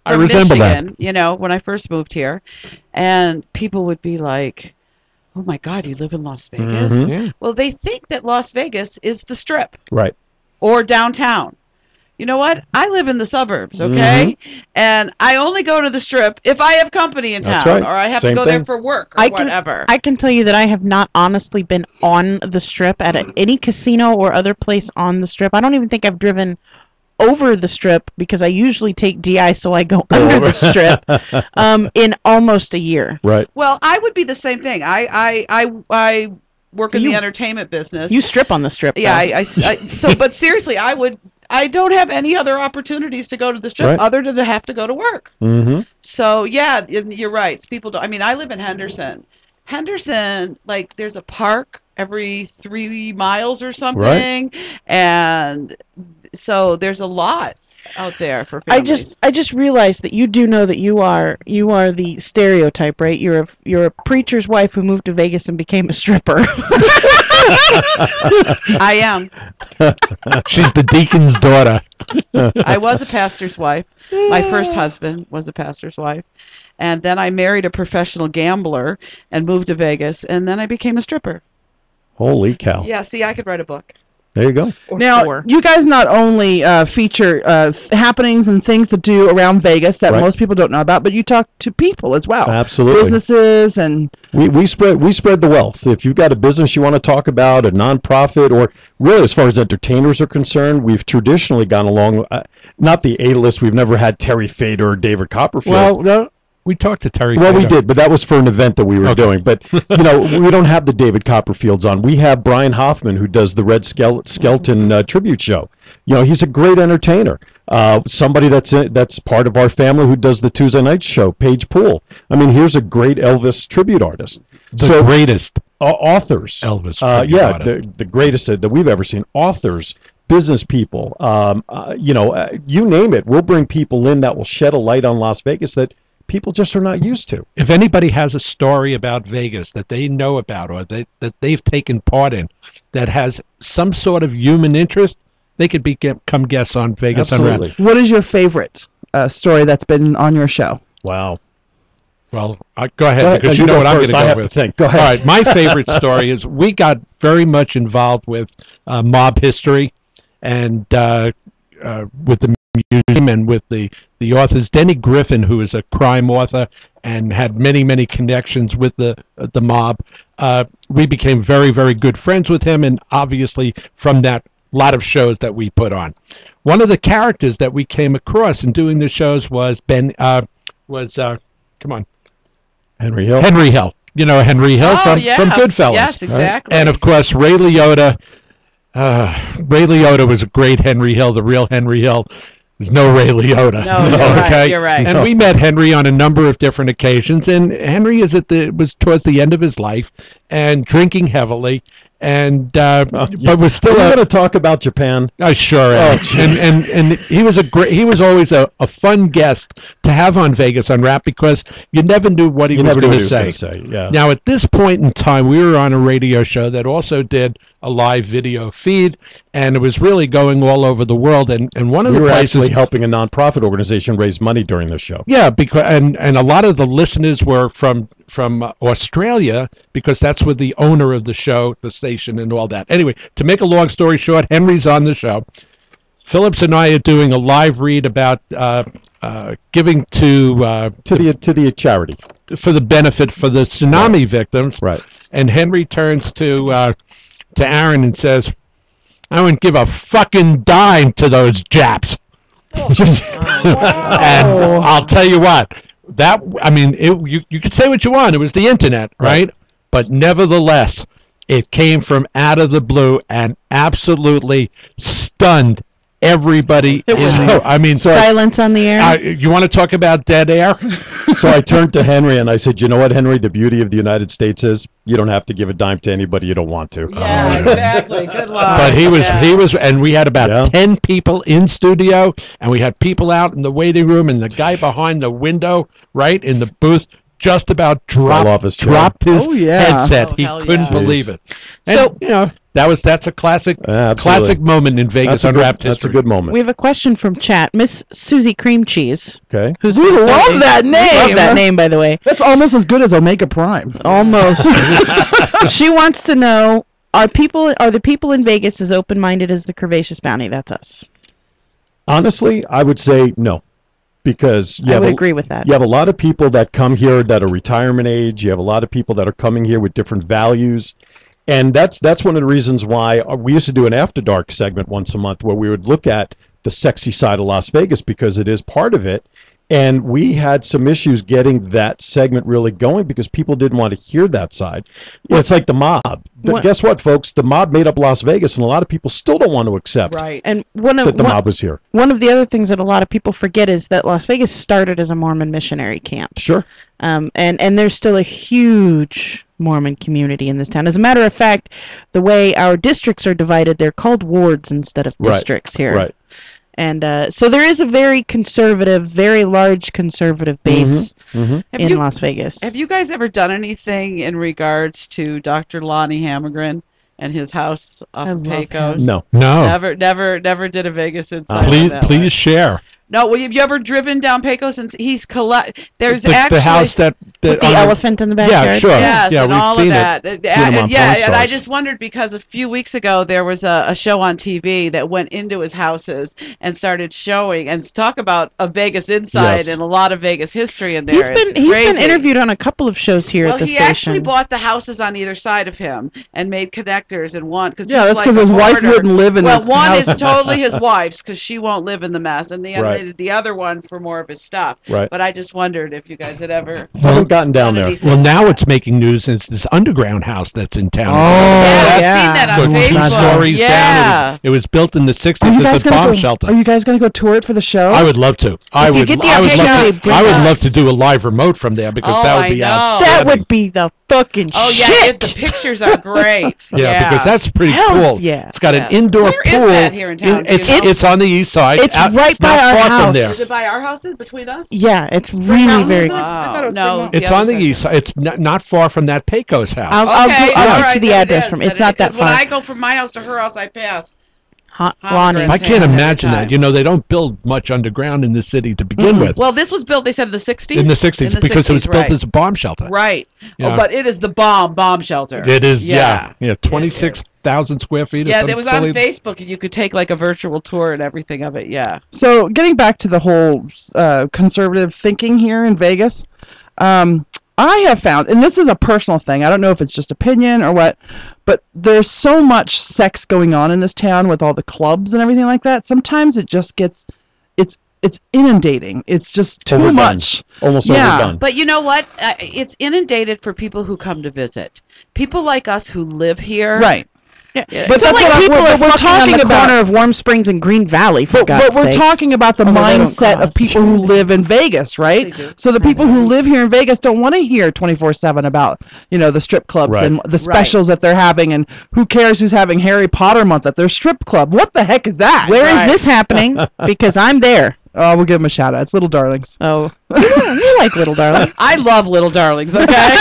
I from resemble Michigan, when I first moved here, and people would be like, "Oh my God, you live in Las Vegas?" Mhm. that. Yeah. Well, they think that Las Vegas is the Strip Right. or downtown. You know what? I live in the suburbs, okay? And I only go to the Strip if I have company in That's town right. or I have Same to go there thing. for work or whatever. I can tell you that I have not honestly been on the Strip at any casino or other place on the Strip. I don't even think I've driven over the Strip because I usually take DI, so I go under the Strip in almost a year. Right. Well, I would be the same thing. I work in the You- entertainment business. You strip on the Strip. Yeah, though. but seriously, I don't have any other opportunities to go to the Strip Right. other than to have to go to work. Mm-hmm. So yeah, you're right. People don't. I mean, I live in Henderson. Like there's a park every 3 miles or something, and so there's a lot out there for families. I just realized that you do know that you are the stereotype, right? You're a preacher's wife who moved to Vegas and became a stripper. I am. She's the deacon's daughter. I was a pastor's wife. My first husband was a pastor's wife. And then I married a professional gambler and moved to Vegas. And then I became a stripper. Holy cow. Yeah, see, I could write a book. There you go. Or Now, four. you guys not only feature happenings and things to do around Vegas that Right. most people don't know about, but you talk to people as well. Absolutely. Businesses and We spread the wealth. If you've got a business you want to talk about, a nonprofit, or really as far as entertainers are concerned, we've traditionally gone along. Not the A-list. We've never had Terry Fader or David Copperfield. Well, no, we talked to Terry. Well, we Fader. did, but that was for an event that we were doing. But, we don't have the David Copperfields on. We have Brian Hoffman, who does the Red Skelton tribute show. He's a great entertainer. Somebody that's part of our family who does the Tuesday night show, Paige Poole. I mean, here's a great Elvis tribute artist. The greatest Authors. Elvis tribute Yeah, artist. the greatest that we've ever seen. Authors, business people, you name it. We'll bring people in that will shed a light on Las Vegas that people just are not used to. If anybody has a story about Vegas that they know about or that they've taken part in that has some sort of human interest, they could become guests on Vegas Unwrapped. Absolutely. what is your favorite story that's been on your show? Wow. Well, go ahead, Go ahead. because You you know go what I'm going first. to I go have to with. think. Go ahead. All right, my favorite story is we got very much involved with mob history and with the museum and with the authors. Denny Griffin, who is a crime author and had many connections with the mob. We became very, very good friends with him, and obviously from that, lot of shows that we put on. One of the characters that we came across in doing the shows was Henry Hill. Henry Hill. You know Henry Hill from Goodfellas. Yes, exactly. And of course, Ray Liotta. Ray Liotta was a great Henry Hill, the real Henry Hill. There's no Ray Liotta. No, you're right, you're right. And we met Henry on a number of different occasions. And Henry was towards the end of his life and drinking heavily. And but was still Are you going to talk about Japan? I sure am. jeez. And he was always a fun guest to have on Vegas Unwrapped because you never knew what he was never knew going what to he was say. gonna say, yeah. Now at this point in time, we were on a radio show that also did a live video feed, and it was really going all over the world. And one of We the were places, actually helping a nonprofit organization raise money during the show. yeah, because and a lot of the listeners were from Australia because that's where the owner of the show, the station, and all that. Anyway, to make a long story short, Henry's on the show. Phillips and I are doing a live read about giving to the charity for the benefit for the tsunami victims. Right. And Henry turns to Aaron and says, "I wouldn't give a fucking dime to those Japs." And I'll tell you what, you could say what you want. It was the internet, right? But nevertheless, It came from out of the blue and absolutely stunned everybody. Silence on the air. You want to talk about dead air? So I turned to Henry and I said, you know what, Henry, the beauty of the United States is you don't have to give a dime to anybody you don't want to. Yeah, exactly. Good luck. But he was, and we had about 10 people in studio, and we had people out in the waiting room, and the guy behind the window, right, in the booth, just about dropped his headset. He couldn't believe it. And, So, you know, that's a classic moment in Vegas Unwrapped history. That's a good moment. We have a question from chat. Miss Susie Cream Cheese. Okay. Who's We love that name. Love that name, by the way. That's almost as good as Omega Prime. Almost. She wants to know, are the people in Vegas as open-minded as the Curvaceous Bounty? That's us. Honestly, I would say no. Because I would agree with that. You have a lot of people that come here that are retirement age. You have a lot of people that are coming here with different values. And that's one of the reasons why we used to do an After Dark segment once a month where we would look at the sexy side of Las Vegas because it is part of it. And we had some issues getting that segment really going because people didn't want to hear that side. It's like the mob. Guess what, folks? The mob made up Las Vegas, and a lot of people still don't want to accept And that the mob was here. One of the other things that a lot of people forget is that Las Vegas started as a Mormon missionary camp. Sure. And there's still a huge Mormon community in this town. As a matter of fact, the way our districts are divided, they're called wards instead of districts here. Right. And so there is a very conservative, very large conservative base in Las Vegas. Have you guys ever done anything in regards to Dr. Lonnie Hammergren and his house off of Pecos? No. Never did a Vegas inside. Please share. No, well, have you ever driven down Pecos and he's there's the actually house that with the elephant in the backyard? Yeah, sure. Yes, yeah, and we've all seen of that. it. And I just wondered because a few weeks ago there was a show on TV that went into his houses and started showing and talk about a Vegas inside and a lot of Vegas history in there. He's been interviewed on a couple of shows here at the station. Well, he actually bought the houses on either side of him and made connectors and one because that's because his wife wouldn't live in his house. Well, one is totally his wife's because she won't live in the mess, and the other one for more of his stuff. Right. But I just wondered if you guys had ever haven't gotten down there. Well, now what's making news is this underground house that's in town. I've seen that on Facebook. Stories down. It was built in the 60s as a bomb shelter. Are you guys going to go tour it for the show? I would love to. I would love to do a live remote from there because that would be outstanding. That would be the fucking shit. The pictures are great. Because that's pretty cool. Yeah. It's got an indoor pool. Where is that here in town? It's on the east side. It's right by our house. From there. Is it by our houses between us? Yeah, it's really very. I thought it was it's on the east side. It's not far from that Pecos house. I'll get you the address from. It's not that far. When I go from my house to her house, I pass. Lonnie. I can't imagine that. You know, they don't build much underground in the city to begin with. Well, this was built, they said, in the 60s? In the 60s, because it was built as a bomb shelter. Right. But it is the bomb shelter. It is, yeah. 26,000 square feet. Yeah, it was on Facebook, and you could take like a virtual tour and everything of it, So, getting back to the whole conservative thinking here in Vegas, I have found, and this is a personal thing, I don't know if it's just opinion or what, but there's so much sex going on in this town with all the clubs and everything like that. Sometimes it just gets, it's inundating. It's just too much. Almost overdone. But you know what? It's inundated for people who come to visit. People like us who live here. Right. Yeah. But that's like people are talking on the corner of Warm Springs and Green Valley. But we're talking about the mindset of people who live in Vegas, right? So the people who live here in Vegas don't want to hear 24/7 about the strip clubs and the specials that they're having, and who cares who's having Harry Potter month at their strip club? What the heck is that? Where is this happening? Because I'm there. Oh, we'll give them a shout out. It's Little Darlings. Oh, you like Little Darlings? I love Little Darlings. Okay,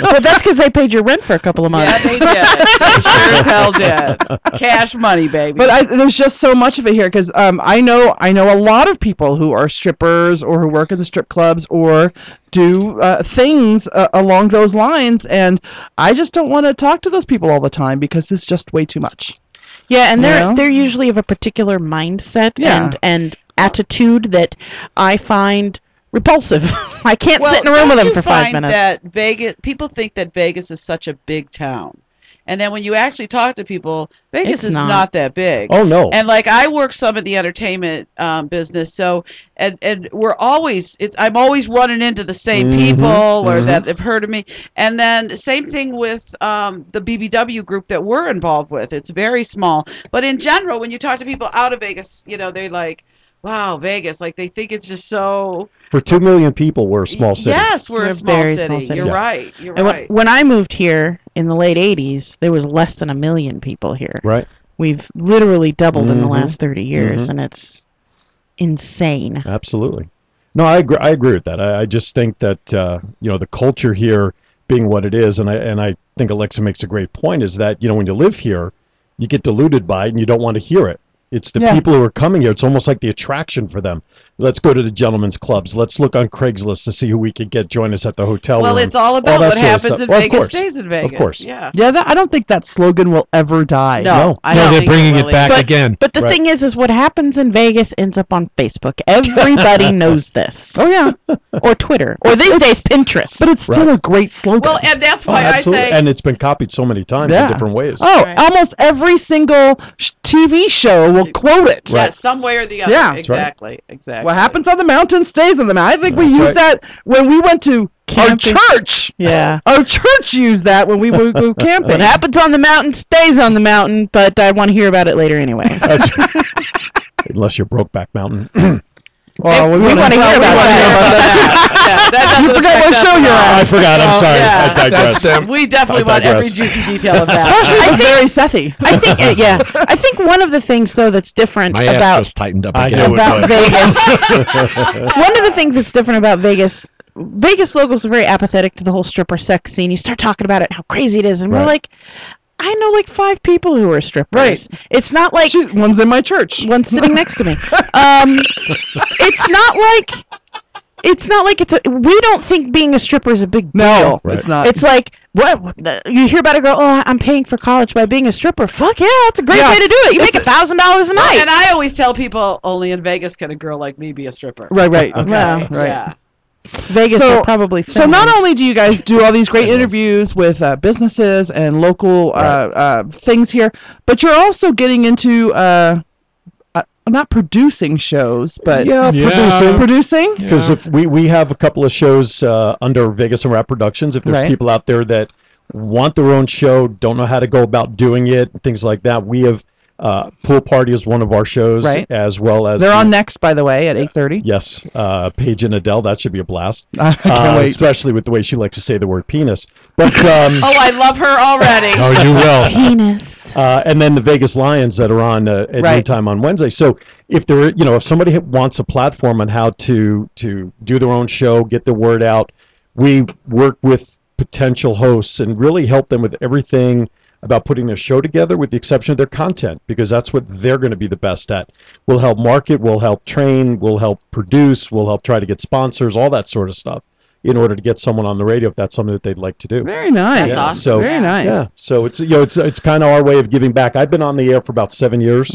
but that's because they paid your rent for a couple of months. Yeah, they did. They sure as hell did. Cash money, baby. But there's just so much of it here because I know a lot of people who are strippers or who work in the strip clubs or do things along those lines, and I just don't want to talk to those people all the time because it's just way too much. Yeah, and they're usually of a particular mindset and attitude that I find repulsive. I can't sit in a room with them for 5 minutes. People think that Vegas is such a big town, And then when you actually talk to people, Vegas It's is not. not that big. Oh no. And like I work some in the entertainment business, so and we're always I'm always running into the same people or that have heard of me. And then same thing with the BBW group that we're involved with. It's very small, but in general, when you talk to people out of Vegas, you know, they're like, "Wow, Vegas!" Like they think it's just so. For 2 million people, we're a small city. Yes, we're We're a a small very city. small city. You're Yeah. right. You're And right. when I moved here in the late 80s, there was less than 1 million people here. Right. We've literally doubled in the Mhm. last 30 years, Mhm. and it's insane. Absolutely. No, I agree with that. I just think that you know, the culture here being what it is, and I think Alexa makes a great point, is that, you know, when you live here, you get deluded by it and you don't want to hear it. It's the Yeah. people who are coming here. It's almost like the attraction for them. Let's go to the gentlemen's clubs. Let's look on Craigslist to see who we could get join us at the hotel Well, room. it's all about that what sort of happens stuff. in Well, of Vegas course. stays in Vegas. Of course. Yeah. Yeah, I don't think that slogan will ever die. No, I No, don't they're think bringing it really back is. again. But the Right. thing is what happens in Vegas ends up on Facebook. Everybody knows this. Oh yeah, Or Twitter. Or these days, Pinterest. but it's still Right. a great slogan. Well, and that's Oh, why I absolutely. say And it's been copied so many times Yeah. in different ways. oh, Right. almost every single TV show will quote it. yeah, some way or the other. Yeah. That's right. Exactly. Exactly. What happens on the mountain stays on the mountain. I think we That's used right. that when we went to our Camping. church. Yeah. Our church used that when we would go camping. What happens on the mountain stays on the mountain, but I want to hear about it later anyway. That's, unless you're Brokeback Mountain. Well, we wanna wanna hear we about wanna that. hear about that. Yeah, that doesn't You forgot affect what us show at you're all. on. I forgot. I'm sorry. yeah. I digress. That's them. We definitely I want every digress. juicy detail of that. Especially with Barry Sethi. I think, yeah. I think one of the things, though, that's different My ass about just tightened up I again. know it about would. Vegas. One of the things that's different about Vegas locals are very apathetic to the whole stripper sex scene. You start talking about it, how crazy it is, and we're Right. like, I know like 5 people who are strippers. Right. It's not like One's in my church. one sitting next to me. It's not like we don't think being a stripper is a big deal. No, Right. it's not. It's like, you hear about a girl, oh, I'm paying for college by being a stripper. Fuck yeah, that's a great Yeah. way to do it. You make $1,000 a night. And I always tell people, only in Vegas can a girl like me be a stripper. right, right. Okay. Yeah, right. Yeah. Vegas So- are probably So not filming. only do you guys do all these great interviews with businesses and local things here, but you're also getting into not producing shows, but Yeah, Yeah. producing. producing. Because if we have a couple of shows under Vegas Unwrapped Productions. If there's Right. people out there that want their own show, don't know how to go about doing it, things like that, we have Pool Party is one of our shows, Right. as well as They're on next, by the way, at 8:30. Yes, Paige and Adele. That should be a blast. I can't wait. Especially with the way she likes to say the word penis. But Oh, I love her already. Oh, you will. Penis. and then the Vegas Lions that are on at Right. noontime on Wednesday. So if there, if somebody wants a platform on how to do their own show, get the word out, we work with potential hosts and really help them with everything about putting their show together, with the exception of their content, because that's what they're going to be the best at. We'll help market, we'll help train, we'll help produce, we'll help try to get sponsors, all that sort of stuff, in order to get someone on the radio if that's something that they'd like to do. Very nice. That's awesome. So Very nice. yeah, so it's it's kind of our way of giving back. I've been on the air for about 7 years,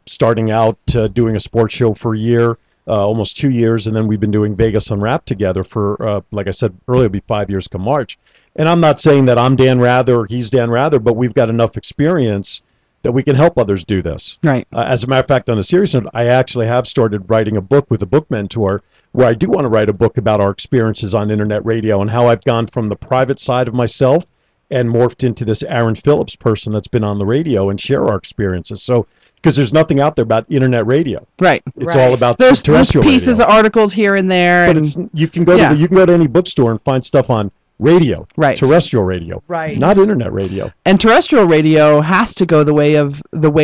starting out doing a sports show for a year, almost 2 years, and then we've been doing Vegas Unwrapped together for, like I said earlier, it'll be 5 years come March. And I'm not saying that I'm Dan Rather or he's Dan Rather, but we've got enough experience that we can help others do this. Right. As a matter of fact, on a serious note, I actually have started writing a book with a book mentor where I do want to write a book about our experiences on internet radio and how I've gone from the private side of myself and morphed into this Aaron Phillips person that's been on the radio and share our experiences. So, because there's nothing out there about internet radio. Right. It's Right. all about There's terrestrial pieces radio. of articles here and there. But and it's you can go Yeah. to you can go to any bookstore and find stuff on radio, Right. terrestrial radio, Right. not internet radio. And terrestrial radio has to go the way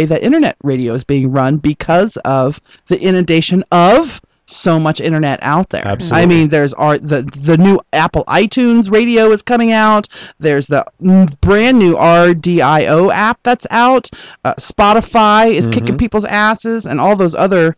that internet radio is being run because of the inundation of so much internet out there. Absolutely. I mean, there's the new Apple iTunes radio is coming out. There's the brand new RDIO app that's out. Spotify is kicking people's asses, and all those other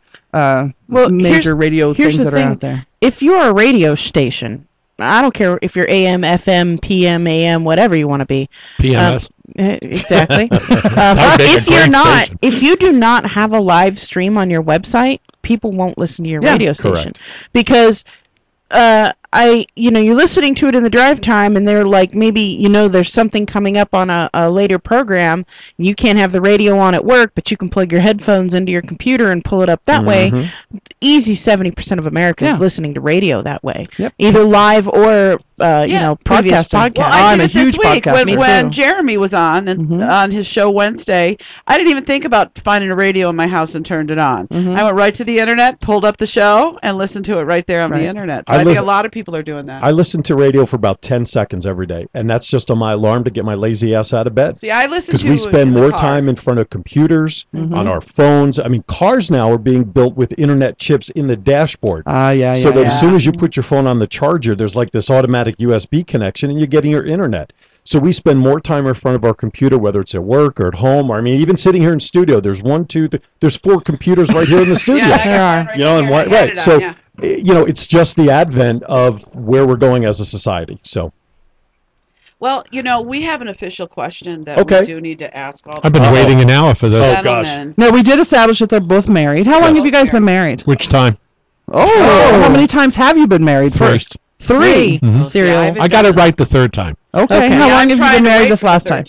major radio here's things the that thing. are out there. If you're a radio station, I don't care if you're AM, FM, PM, AM, whatever you want to be. PMS. Exactly. That would make a great station. If you do not have a live stream on your website, people won't listen to your Yeah, radio correct. station because you're listening to it in the drive time, and they're like, maybe, there's something coming up on a later program. You can't have the radio on at work, but you can plug your headphones into your computer and pull it up that way. Easy 70% of America is listening to radio that way. Yep. Either live or, previous podcast. Well, I I'm did a it huge this week podcast when Jeremy was on and on his show Wednesday. I didn't even think about finding a radio in my house and turned it on. I went right to the internet, pulled up the show, and listened to it right there on the internet. So I think a lot of people are doing that. I listen to radio for about 10 seconds every day, and that's just on my alarm to get my lazy ass out of bed. See, I listen to because we spend more time in front of computers, on our phones. I mean, cars now are being built with internet chips in the dashboard. So that as soon as you put your phone on the charger, there's like this automatic USB connection, and you're getting your internet. So we spend more time in front of our computer, whether it's at work or at home, or I mean, even sitting here in studio. There's there's 4 computers right here in the studio. So it's just the advent of where we're going as a society. So. Well, we have an official question that we do need to ask all the I've been waiting an hour for this. Oh, gosh. No, we did establish that they're both married. How long have you guys been married? Which time? Oh, how many times have you been married? First. 3. Serial. I got it right the third time. Okay. How long have you been married this last time?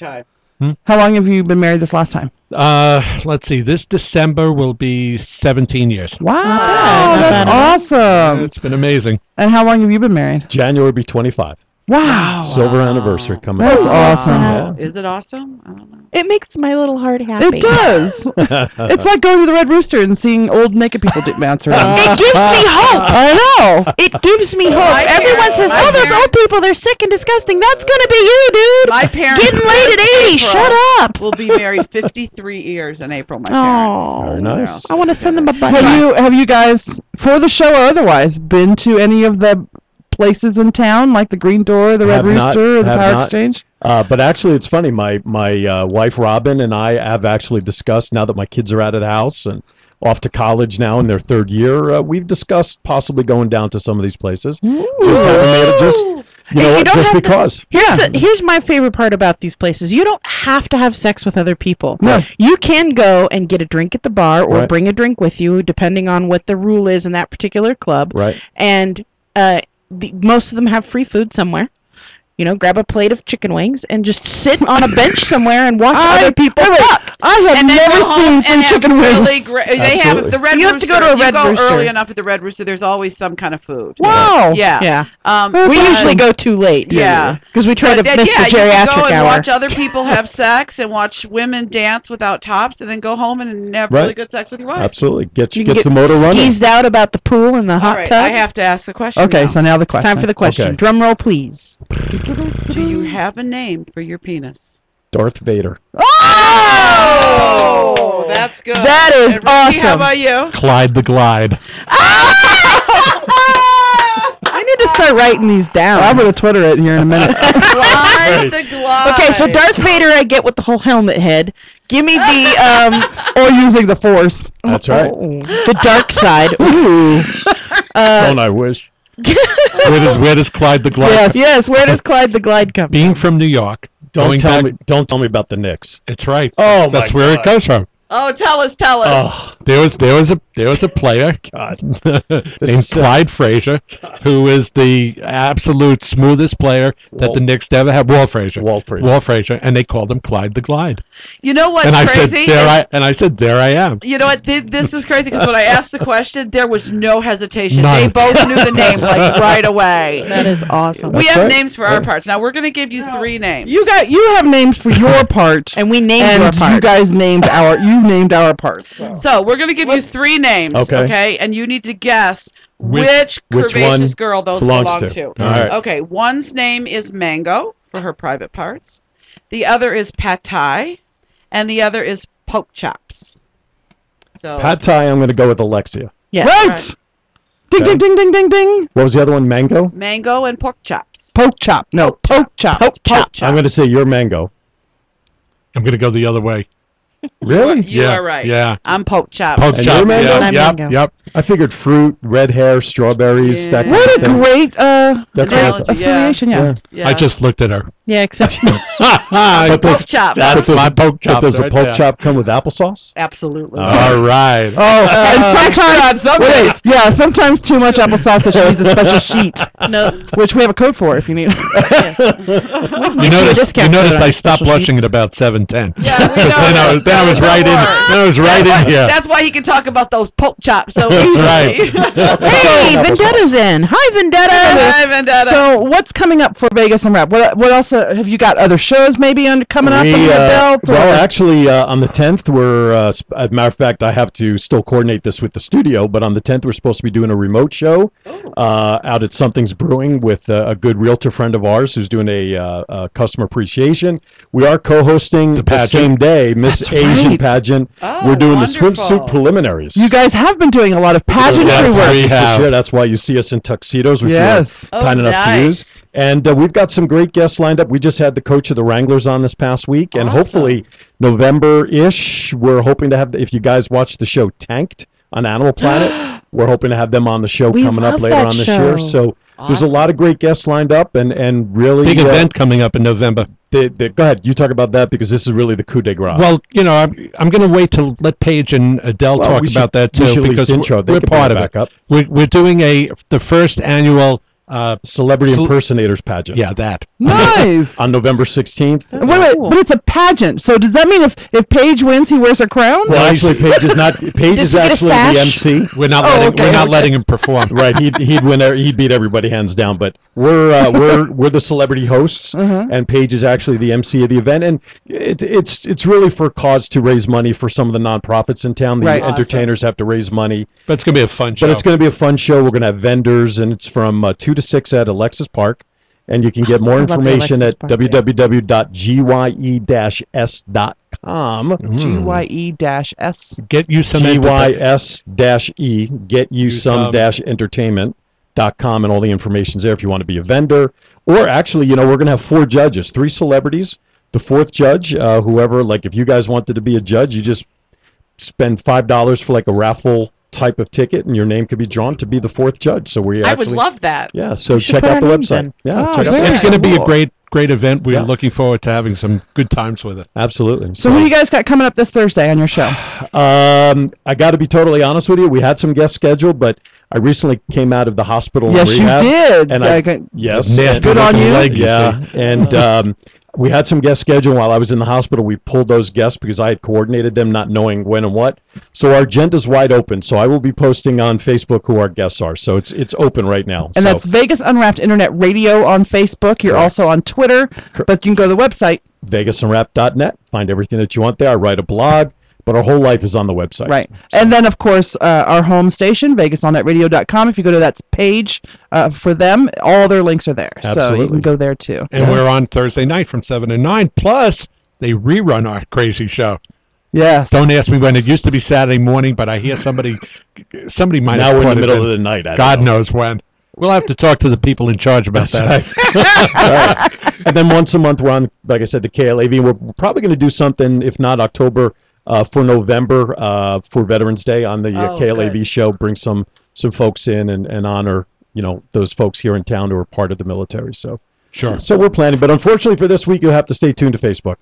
How long have you been married this last time? Let's see. This December will be 17 years. Wow, that's awesome. It's been amazing. And how long have you been married? January will be 25. Wow. Silver anniversary coming That's up. awesome. Yeah. Is it awesome? I don't know. It makes my little heart happy. It does. It's like going to the Red Rooster and seeing old naked people bounce around. It gives me hope. I know. It gives me hope. Everyone says, "Oh, those old people, they're sick and disgusting." That's gonna be you, dude. My parents Getting late at 80. Shut up. We'll be married 53 years in April. My Oh, parents. Very nice. I want to send them a bunch. Have you guys, for the show or otherwise, been to any of the places in town, like the Green Door, the Red Rooster, or the Power Exchange? But actually, it's funny. My wife Robin and I have actually discussed, now that my kids are out of the house and off to college now in their 3rd year, we've discussed possibly going down to some of these places. Just haven't made it. Just because. Here's my favorite part about these places. You don't have to have sex with other people. No. You can go and get a drink at the bar or bring a drink with you, depending on what the rule is in that particular club. Right. And most of them have free food somewhere. Grab a plate of chicken wings and just sit on a bench somewhere and watch other people fuck. I have never seen free chicken wings. They have the Red Rooster. You have to go to a Red Rooster. Early enough at the Red Rooster. There's always some kind of food. Wow. Yeah. We usually go too late. Yeah. Because we try to miss the you can geriatric go and hour. watch other people have sex and watch women dance without tops, and then go home and have really good sex with your wife. Absolutely. Gets You can the motor running. Skeezed out about the pool and the hot All right, tub. I have to ask the question. Okay, now. so now the question. It's time for the question. Okay. Drum roll, please. Do you have a name for your penis? Darth Vader. Oh, that's good. That is and Ricky, awesome. How about you? Clyde the Glide. I need to start writing these down. I'm going to Twitter it here in a minute. Clyde the Glide. Okay, so Darth Vader I get with the whole helmet head. Give me the Or using the Force. That's right. the dark side. Ooh. Don't I wish? Where does Clyde the Glide? Yes. Where does Clyde the Glide come Being from New York. Don't tell me about the Knicks. It's right. Oh, that's my where God. it comes from. Oh, tell us. Oh, There was a player named Clyde Frazier, who is the absolute smoothest player that the Knicks ever had. Walt Frazier, and they called him Clyde the Glide. You know what's and I crazy? said, there I am. You know what? This is crazy because when I asked the question, there was no hesitation. None. They both knew the name right away. That is awesome. We have names for our parts. Now we're going to give you 3 names. You have names for your part, and we named your part. You guys named you named our part. So we're going to give you 3 names, okay? And you need to guess which curvaceous girl those belong to. All right. Okay, one's name is Mango for her private parts. The other is Pad Thai, and the other is Poke Chops. So Pad Thai, I'm going to go with Alexia. Yes. Right. Ding, ding, ding, ding, ding, ding. What was the other one? Mango? Mango and Pork Chops. Poke chop. No, poke chop. Poke Chop. I'm going to say you're Mango. I'm going to go the other way. Really? You Yeah, are right. yeah. I'm poke chop. Poke And chop. you're mango? Yep, I'm yep, mango. yep. I figured fruit, red hair, strawberries, Yeah. that kind What of a thing. great That's what I analogy, thought. affiliation, yeah. Yeah. I just looked at her. Yeah, except But poke chop. That's my poke But chop. does a right poke there. chop come with applesauce? Absolutely. All right. and sometimes Sometimes. yeah, sometimes too much applesauce that she needs a special sheet, No. which we have a code for if you need. Yes. You noticed discount code on I a stopped special blushing at about 7:10. Yeah, we Because know. then I was right in. Then I was right in here. That's why he can talk about those poke chops so That's easily. right. Hey, Vendetta's in. Hi, Vendetta. Hi, Vendetta. So, what's coming up for Vegas Unwrapped? What else have you got? Other shows maybe coming up under your belt? Well, or- actually, on the 10th, we're, as a matter of fact, I have to still coordinate this with the studio, but on the 10th, we're supposed to be doing a remote show out at Something's Brewing with a good realtor friend of ours who's doing a customer appreciation. We are co-hosting the pageant. same day, Miss That's Asian right. pageant. Oh, We're doing wonderful. the swimsuit preliminaries. you guys have been doing a lot of pageantry Yes, work. we This have. year, that's why you see us in tuxedos, which Yes. you're kind enough to nice. use. And we've got some great guests lined up. We just had the coach of the Wranglers on this past week, and Awesome. hopefully November-ish, we're hoping to have, if you guys watch the show Tanked on Animal Planet, we're hoping to have them on the show We coming up love later that on this show. year. So there's a Awesome. lot of great guests lined up, and really Big event coming up in November. go ahead, you talk about that because this is really the coup de grace. Well, I'm going to wait to let Paige and Adele Well, talk we should- about that we too should at least because intro. They we're can bring part it of it. back up. We're doing the first annual. Celebrity Cel- Impersonators pageant. Yeah, that. Nice. On November 16th. Wait, but it's a pageant. So does that mean if Paige wins, he wears her crown? Well, actually, Paige is not. Paige is Does he get a actually the sash? MC. We're not okay, letting him perform. Right, he'd win. He'd beat everybody hands down. But we're the celebrity hosts, and Paige is actually the MC of the event. And it's really for cause to raise money for some of the nonprofits in town. The Right. entertainers have to raise money, But it's going to be a fun show. but it's going to be a fun show. We're going to have vendors, and it's from 2 to 6 at Alexis Park. And you can get more I love the information Alexis at Park, yeah. www.gye-s.com. GYE-S. Get you some entertainment. GYS-E, get you some entertainment.com, and all the information's there if you want to be a vendor. Or actually, we're going to have 4 judges, 3 celebrities. The 4th judge, whoever, like if you guys wanted to be a judge, you just spend $5 for like a raffle type of ticket, and your name could be drawn to be the 4th judge. So we I actually, would love that. yeah. So We should check put out the our names website. in. Yeah, Oh, check out the very It's going to be a cool. great event. We're Yeah. looking forward to having some good times with it. Absolutely. So who you guys got coming up this Thursday on your show? I got to be totally honest with you. We had some guests scheduled, but I recently came out of the hospital. Yes, and you rehab, did. And yes, Nasty Good on looking you. leg, yeah, see. and we had some guests scheduled while I was in the hospital. We pulled those guests because I had coordinated them, not knowing when and what. So our agenda's wide open. So I will be posting on Facebook who our guests are. So it's open right now. And so that's Vegas Unwrapped Internet Radio on Facebook. You're Correct. also on Twitter, but you can go to the website. VegasUnwrapped.net. Find everything that you want there. I write a blog, but our whole life is on the website. Right. And then, of course, our home station, VegasOnNetRadio.com. If you go to that page for them, all their links are there. So you Absolutely. can go there, too. And we're on Thursday night from 7 to 9. Plus, they rerun our crazy show. Yes. Don't ask me when. It used to be Saturday morning, but I hear somebody might Now have we're in put the it middle of the night. I don't God know. knows when. We'll have to talk to the people in charge about that. Right. And then once a month, we're on, like I said, the KLAV. We're probably going to do something, if not October, for November, for Veterans Day on the KLAV good. show. Bring some folks in and honor, those folks here in town who are part of the military. Sure. So we're planning, but unfortunately for this week, you'll have to stay tuned to Facebook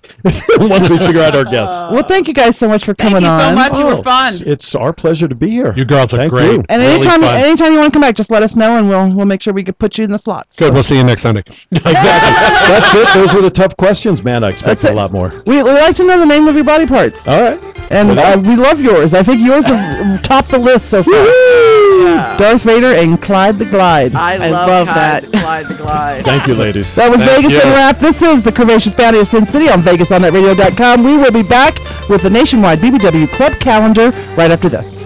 once we figure out our guests. Well, thank you guys so much for Thank coming you so on. much. You were fun. It's our pleasure to be here. You girls are Thank great. you. And Really anytime, fun. anytime you want to come back, just let us know, and we'll make sure we can put you in the slots. Good. We'll see you next Sunday. Exactly. That's it. Those were the tough questions, man. I expected That's a it. lot more. We like to know the name of your body parts. All right. And Well, we love yours. I think yours have topped the list so far. Yeah. Darth Vader and Clyde the Glide. I love Clyde, that. Clyde the Glide. Thank you, ladies. That was Thank Vegas you. Unwrapped. This is the Curvaceous Bounty of Sin City on VegasOnNetRadio.com. We will be back with the nationwide BBW Club calendar right after this.